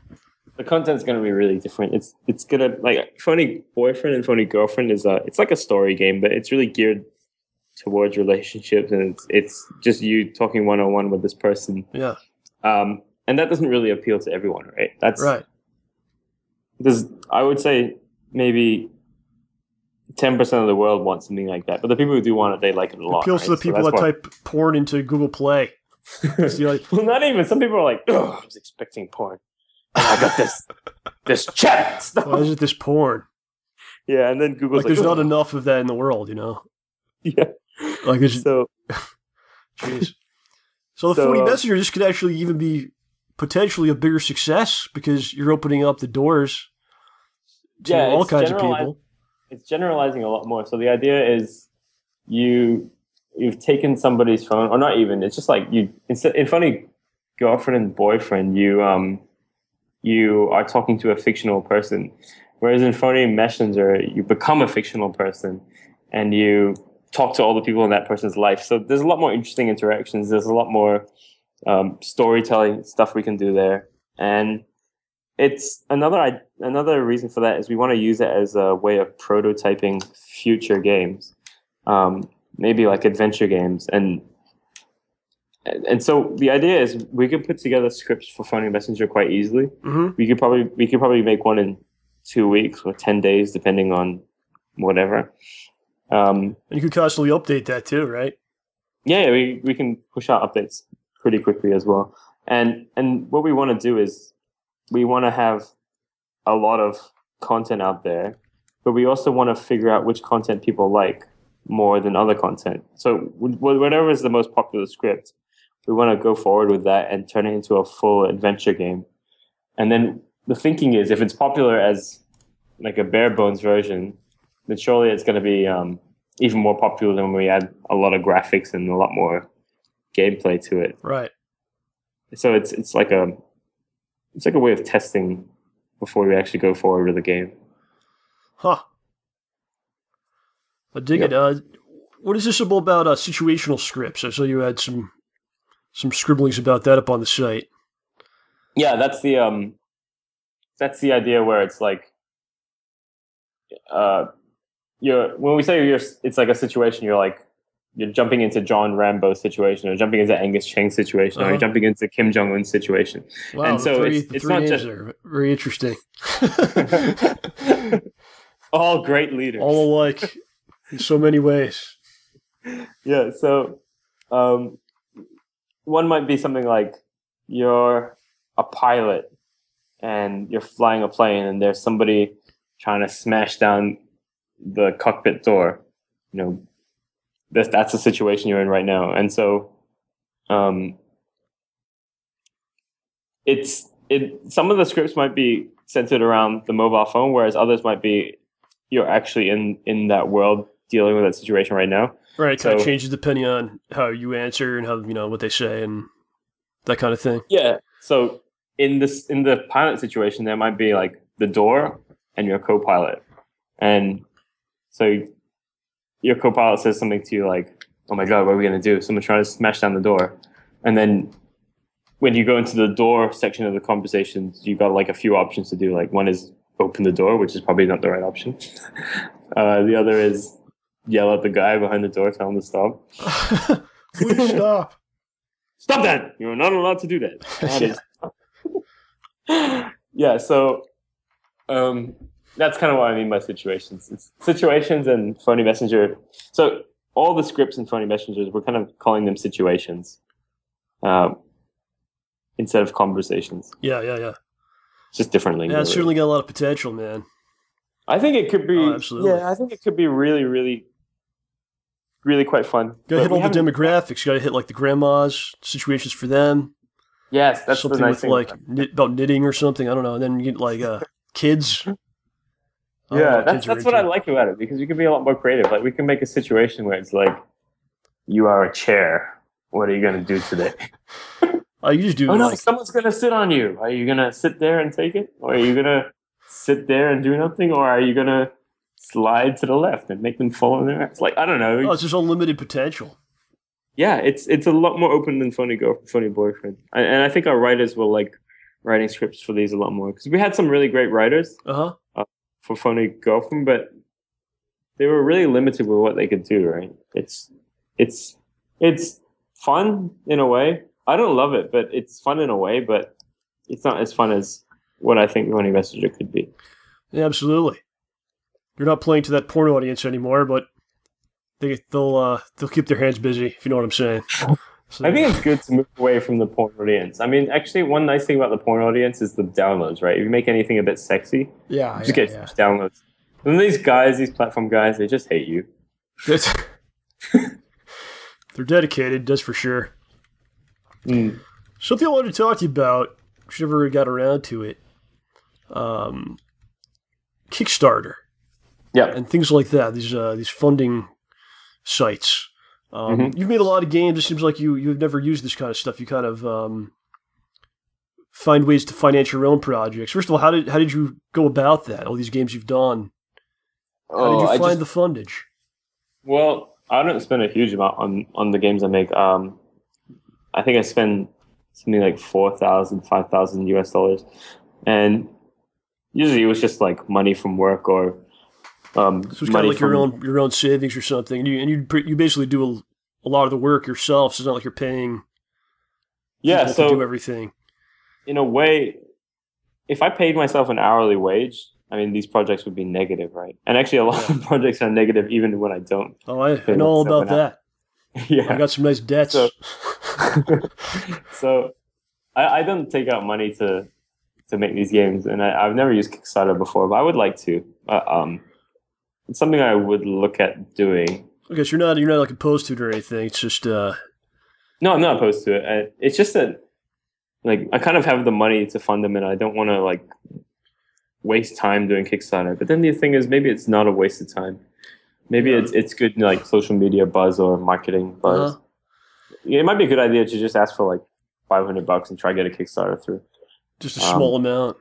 The content's going to be really different. It's gonna, like, Phoney Boyfriend and Phoney Girlfriend is it's like a story game, but it's really geared towards relationships, and it's just you talking one-on-one with this person. Yeah. And that doesn't really appeal to everyone, right? That's right. I would say maybe 10% of the world want something like that, but the people who do want it, they like it a lot. Appeals to the people that type porn into Google Play. Well, not even. Some people are like, "Oh, I was expecting porn. I got this chat stuff. Why is it this porn?" Yeah, and then Google's there's not enough of that in the world, Yeah. Like it's so. Jeez. So the Phoney Messenger, this could actually even be potentially a bigger success because you're opening up the doors to all kinds of people. It's generalizing a lot more. So the idea is you've taken somebody's phone, or not even. It's just like in Phoney Girlfriend and Boyfriend, you are talking to a fictional person, whereas in Phoney Messenger, you become a fictional person and you talk to all the people in that person's life. So there's a lot more interesting interactions. There's a lot more storytelling stuff we can do there, and it's another reason for that is we want to use it as a way of prototyping future games, maybe like adventure games, and so the idea is we could put together scripts for Phoney Messenger quite easily. Mm-hmm. We could probably make one in 2 weeks or 10 days, depending on whatever. And you can constantly update that too, right? Yeah, we can push out updates pretty quickly as well. And what we want to do is we want to have a lot of content out there, but we also want to figure out which content people like more than other content. So whatever is the most popular script, we want to go forward with that and turn it into a full adventure game. And then the thinking is, if it's popular as like a bare bones version, then surely it's going to be even more popular than when we add a lot of graphics and a lot more gameplay to it. Right. So it's like a way of testing before we actually go forward with the game. Huh. I dig it. What is this about situational scripts? I saw you had some scribblings about that up on the site. Yeah, that's the idea where it's like when we say it's like a situation, you're jumping into John Rambo's situation, or jumping into Angus Cheng's situation, or you're jumping into Kim Jong-un's situation. Wow, and so it's not just very interesting. All great leaders, all alike in so many ways. Yeah. So one might be something like you're a pilot and you're flying a plane, and there's somebody trying to smash down the cockpit door. That's the situation you're in right now. And so some of the scripts might be centered around the mobile phone, whereas others might be you're actually in that world dealing with that situation right now. Right. Kind of changes depending on how you answer and how what they say and that kind of thing. Yeah. So in the pilot situation, there might be like the door and your co-pilot, and so your co-pilot says something to you like, "Oh my god, what are we gonna do? Someone's trying to smash down the door," and then when you go into the door section of the conversations, you got like a few options to do. Like one is open the door, which is probably not the right option. The other is yell at the guy behind the door, tell him to stop. Please stop. Stop that! You're not allowed to do that. Yeah, so that's kind of what I mean by situations. It's situations and Phoney Messenger. So all the scripts in Phoney Messengers, we're kind of calling them situations instead of conversations. Yeah. It's just different lingo. Yeah, it's certainly got a lot of potential, man. I think it could be. Oh, absolutely. Yeah, I think it could be really, really, really quite fun. Got to hit all the demographics. Got to hit like the grandmas, situations for them. Yes, that's something the nice with like about knitting or something. I don't know. And then you get like kids. Yeah, that's what I like about it, because you can be a lot more creative. Like we can make a situation where it's like, you are a chair. What are you gonna do today? You just do. Oh no, someone's gonna sit on you. Are you gonna sit there and take it, or are you gonna sit there and do nothing, or are you gonna slide to the left and make them fall on their ass? Like, I don't know. Oh, it's just unlimited potential. Yeah, it's a lot more open than Phoney Boyfriend, and I think our writers will like writing scripts for these a lot more, because we had some really great writers for Phoney Girlfriend, but they were really limited with what they could do. Right? It's fun in a way. I don't love it, but it's fun in a way. But it's not as fun as what I think Phoney Messenger could be. Yeah, absolutely. You're not playing to that porn audience anymore, but they'll keep their hands busy, if you know what I'm saying. So, I think it's good to move away from the porn audience. I mean, actually, one nice thing about the porn audience is the downloads, right? If you make anything a bit sexy, you just get huge downloads. And these platform guys, they just hate you. They're dedicated, that's for sure. Mm. Something I wanted to talk to you about, if you ever got around to it, Kickstarter. Yeah. And things like that, these funding sites. You've made a lot of games. It seems like you've never used this kind of stuff. You kind of find ways to finance your own projects. First of all, how did you go about that? All these games you've done. How did you find the fundage? Well, I don't spend a huge amount on the games I make. I think I spend something like $4,000, $5,000 US, and usually it was just like money from work or. So it's kind of like your own savings or something, and you basically do a lot of the work yourself. So it's not like you're paying. Yeah, so to do everything. In a way, if I paid myself an hourly wage, I mean, these projects would be negative, right? And actually, a lot of projects are negative even when I don't. Oh, I know all about that. Yeah, I got some nice debts. So I don't take out money to make these games, and I've never used Kickstarter before, but I would like to. It's something I would look at doing. Okay, so you're not like opposed to it or anything. It's just no, I'm not opposed to it. It's just that like I kind of have the money to fund them, and I don't want to like waste time doing Kickstarter. But then the thing is, maybe it's not a waste of time. Maybe it's good like social media buzz or marketing buzz. It might be a good idea to just ask for like $500 and try to get a Kickstarter through. Just a small amount.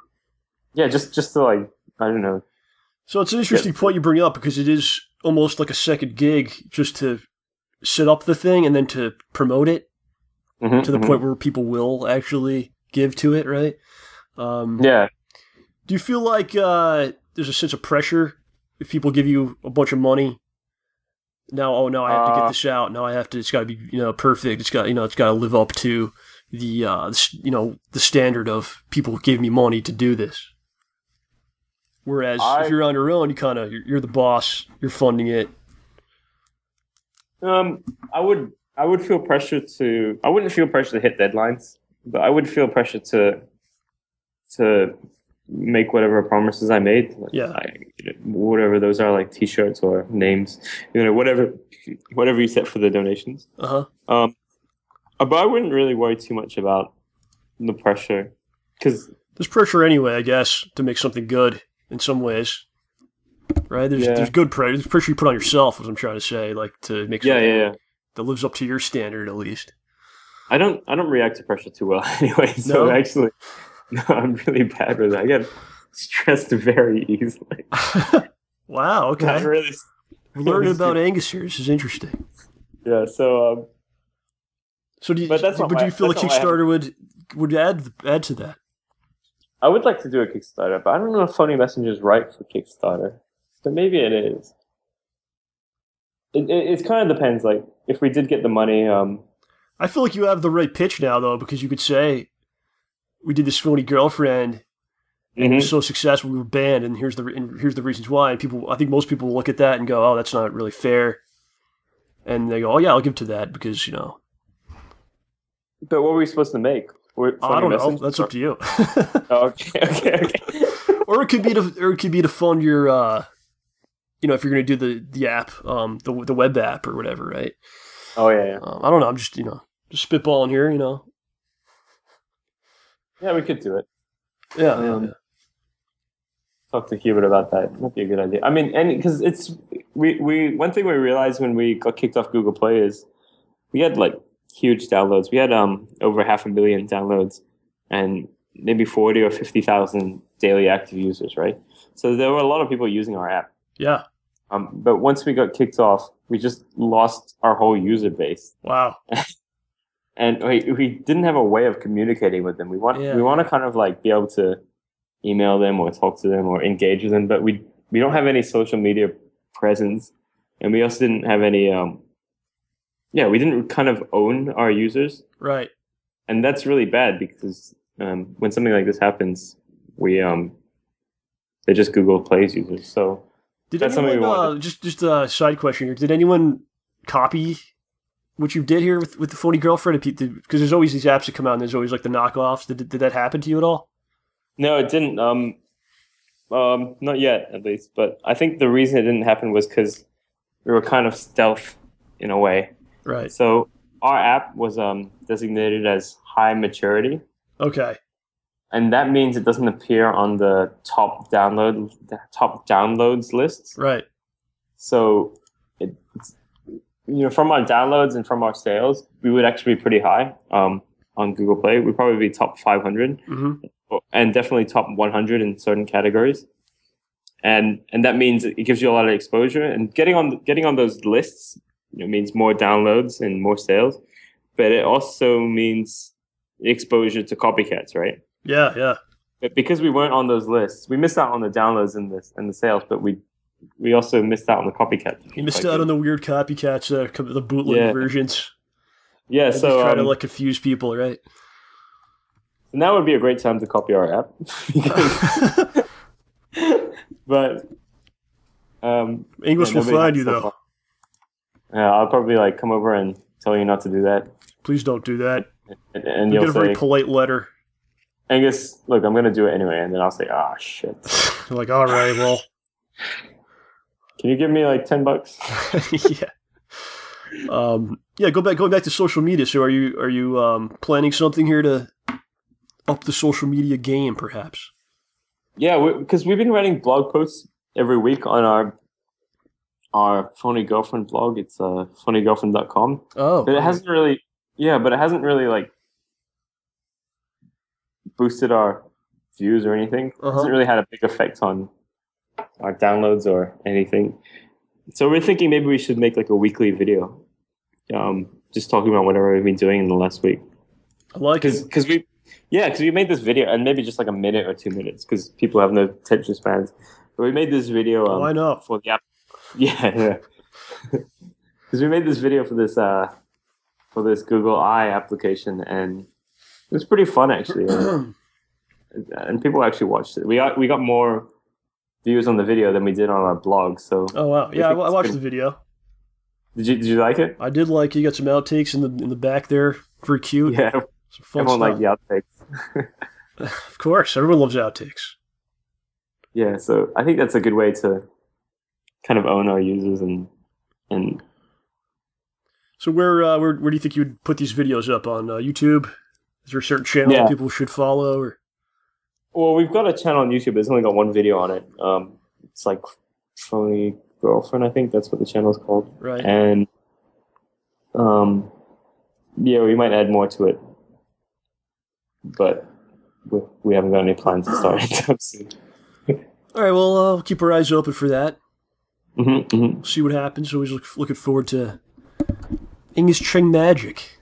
Yeah, just to like I don't know. So it's an interesting point you bring up, because it is almost like a second gig just to set up the thing and then to promote it to the point where people will actually give to it, right? Yeah. Do you feel like there's a sense of pressure if people give you a bunch of money? Now, I have to get this out. Now I have to. It's got to be perfect. It's got to live up to the standard of people give me money to do this. Whereas if you're on your own, you're the boss. You're funding it. I would feel pressure to. I wouldn't feel pressure to hit deadlines, but I would feel pressure to make whatever promises I made. Whatever those are, like T-shirts or names, whatever you set for the donations. But I wouldn't really worry too much about the pressure, because there's pressure anyway, I guess, to make something good. In some ways, right? There's good pressure. There's pressure you put on yourself, as I'm trying to say, like to make something that lives up to your standard at least. I don't react to pressure too well anyway. So actually, No, I'm really bad with it. I get stressed very easily. Wow. Okay. Not really. We're learning about Angus here. This is interesting. Yeah. So. So do you feel like Kickstarter would add to that? I would like to do a Kickstarter, but I don't know if Phoney Messenger is right for Kickstarter. But maybe it is. It kind of depends. Like, if we did get the money, I feel like you have the right pitch now, though, because you could say, "We did this Phoney Girlfriend, and it was so successful, we were banned, and here's the reasons why." And I think most people will look at that and go, "Oh, that's not really fair," and they go, "Oh yeah, I'll give to that because you know." But what were we supposed to make? I don't know. That's up to you. Okay. Or it could be to fund your, if you're going to do the app, the web app or whatever, right? Oh yeah. I don't know. I'm just just spitballing here, Yeah, we could do it. Yeah. Talk to Hubert about that. Might be a good idea. I mean, and because we one thing we realized when we got kicked off Google Play is we had like huge downloads. We had over 500,000 downloads and maybe 40 or 50,000 daily active users, right? So there were a lot of people using our app. Yeah. But once we got kicked off, we just lost our whole user base. Wow. And we didn't have a way of communicating with them. We want to kind of like be able to email them or talk to them or engage with them, but we don't have any social media presence, and we also didn't have any we didn't kind of own our users. Right. And that's really bad because when something like this happens, they're just Google Play's users. So that's something we want. Just a side question here. Did anyone copy what you did here with the Phoney Girlfriend? Because there's always these apps that come out and there's always like the knockoffs. Did that happen to you at all? No, it didn't. Not yet, at least. But I think the reason it didn't happen was because we were kind of stealth in a way. Right. So our app was designated as high maturity. Okay. And that means it doesn't appear on the top downloads lists. Right. So it's, from our downloads and from our sales, we would actually be pretty high on Google Play. We'd probably be top 500 and definitely top 100 in certain categories. And that means it gives you a lot of exposure, and getting on those lists means more downloads and more sales, but it also means exposure to copycats, right? Yeah. But because we weren't on those lists, we missed out on the downloads and the sales, but we also missed out on the copycats. You missed out on the weird copycats, the bootleg versions. Yeah, so just trying to confuse people, right? And that would be a great time to copy our app. But English will find you though. Yeah, I'll probably come over and tell you not to do that. Please don't do that. And you'll get a very polite letter. Angus, look, I'm going to do it anyway. And then I'll say, "Ah, shit." You're like, all right, well. Can you give me $10? Yeah. Going back to social media. So are you planning something here to up the social media game, perhaps? Yeah, because we've been writing blog posts every week on our Phoney Girlfriend blog. It's phoney.girlfriend.com. Oh, but it hasn't really, boosted our views or anything. It hasn't really had a big effect on our downloads or anything. So we're thinking maybe we should make a weekly video, just talking about whatever we've been doing in the last week. I like it. Because we made this video, and maybe just a minute or 2 minutes, because people have no attention spans. But we made this video. I know. For the app. Yeah. Because we made this video for this Google Eye application, and it was pretty fun actually, and people actually watched it. We got more views on the video than we did on our blog. So. Oh wow! Yeah, I watched the video. Did you like it? I did like it. You got some outtakes in the back there. Very cute. Yeah. Everyone liked the outtakes. Of course, everyone loves outtakes. Yeah, so I think that's a good way to kind of own our users and. So where do you think you would put these videos up on YouTube? Is there a certain channel that people should follow? Or? Well, we've got a channel on YouTube. It's only got one video on it. It's Phoney Girlfriend, I think that's what the channel is called. Right. And we might add more to it. But we haven't got any plans to start anytime soon. All right, well, keep our eyes open for that. Mm-hmm. See what happens. Always looking forward to Angus Cheng Magic.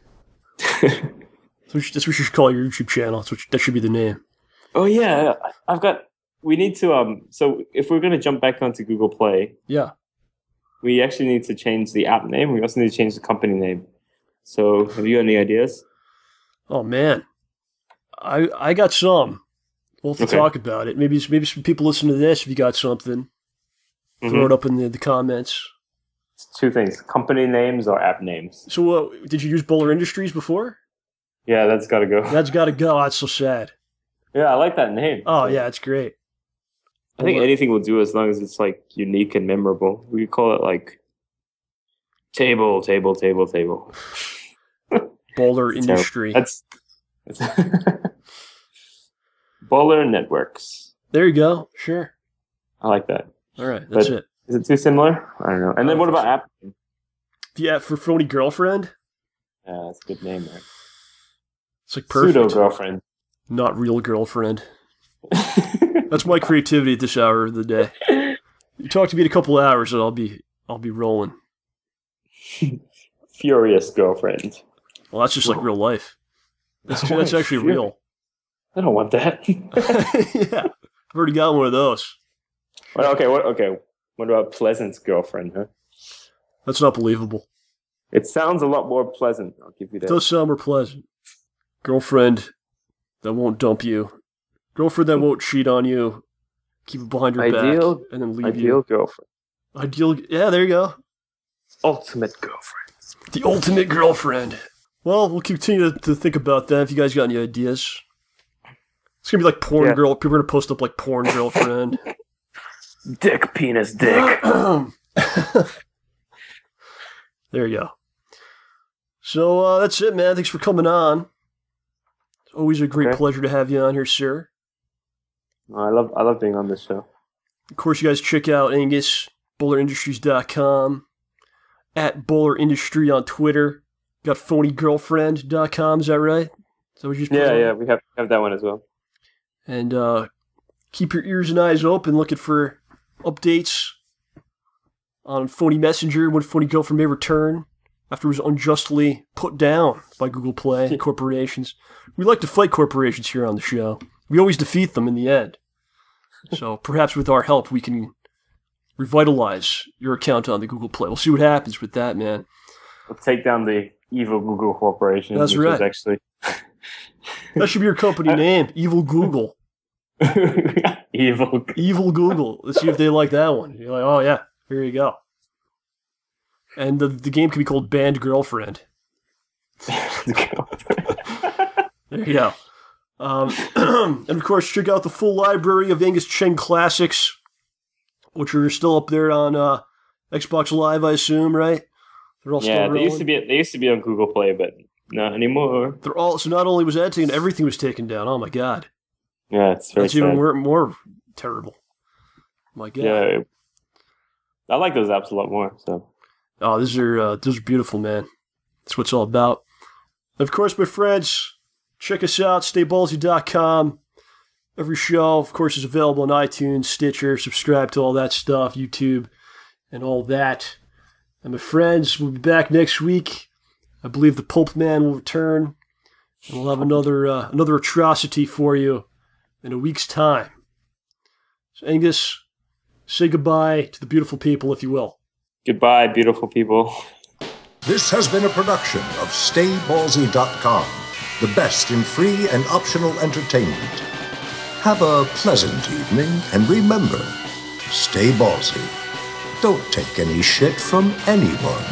That's what you should call your YouTube channel. That should be the name. Oh yeah, we need to so if we're gonna jump back onto Google Play, yeah, we actually need to change the app name. We also need to change the company name. So have you got any ideas? Oh man, I got some. We'll have to talk about it. Maybe some people listen to this. If you got something, throw it up in the comments. It's two things: company names or app names. So did you use Bowler Industries before? Yeah, that's got to go. That's got to go. That's so sad. Yeah, I like that name. Oh, yeah, it's great. I think anything will do as long as it's like unique and memorable. We could call it like table. Bowler Industry. That's Bowler Networks. There you go. Sure. I like that. All right, that's it. Is it too similar? I don't know. And then what about app? The app for Phoney Girlfriend? Yeah, that's a good name, man. It's like perfect. Pseudo girlfriend. Not real girlfriend. That's my creativity at this hour of the day. You talk to me in a couple of hours and I'll be rolling. Furious girlfriend. Well, that's just like real life. That's actually real. I don't want that. Yeah, I've already got one of those. Well, okay. What about Pleasant's girlfriend, huh? That's not believable. It sounds a lot more pleasant. I'll give you that. It does sound more pleasant. Girlfriend that won't dump you. Girlfriend that won't cheat on you. Keep it behind your back and then leave you. Ideal girlfriend. Ideal. Yeah, there you go. Ultimate girlfriend. The ultimate girlfriend. Well, we'll continue to think about that if you guys got any ideas. It's going to be like porn girl. People are going to post up like porn girlfriend. Dick, penis, dick. There you go. So that's it, man. Thanks for coming on. It's always a great pleasure to have you on here, sir. I love being on this show. Of course, you guys check out Angus, bowlerindustries.com, at Bowler Industry on Twitter. Got PhoneyGirlfriend.com, is that right? Is that what you just Yeah, we have that one as well. And keep your ears and eyes open, looking for updates on Phoney Messenger, when Phoney Girlfriend may return after it was unjustly put down by Google Play and corporations. We like to fight corporations here on the show. We always defeat them in the end. So perhaps with our help, we can revitalize your account on the Google Play. We'll see what happens with that, man. We'll take down the evil Google corporation. That's right. Is actually... That should be your company name, Evil Google. Evil Google. Let's see if they like that one. You're like, oh yeah, here you go. And the game can be called Band Girlfriend. There you go. And of course, check out the full library of Angus Cheng classics, which are still up there on Xbox Live, I assume, right? They're all still rolling. They used to be on Google Play, but not anymore. So not only was that taken, everything was taken down. Oh my god. Yeah, it's very sad. Even more terrible. My god. Yeah, I like those apps a lot more. So. Oh, those are beautiful, man. That's what it's all about. And of course, my friends, check us out, STAYBALLSY.com. Every show, of course, is available on iTunes, Stitcher. Subscribe to all that stuff, YouTube, and all that. And my friends, we'll be back next week. I believe the Pulp Man will return, and we'll have another atrocity for you in a week's time. So, Angus, say goodbye to the beautiful people, if you will. Goodbye, beautiful people. This has been a production of STAYBALLSY.com, the best in free and optional entertainment. Have a pleasant evening, and remember, stay ballsy. Don't take any shit from anyone.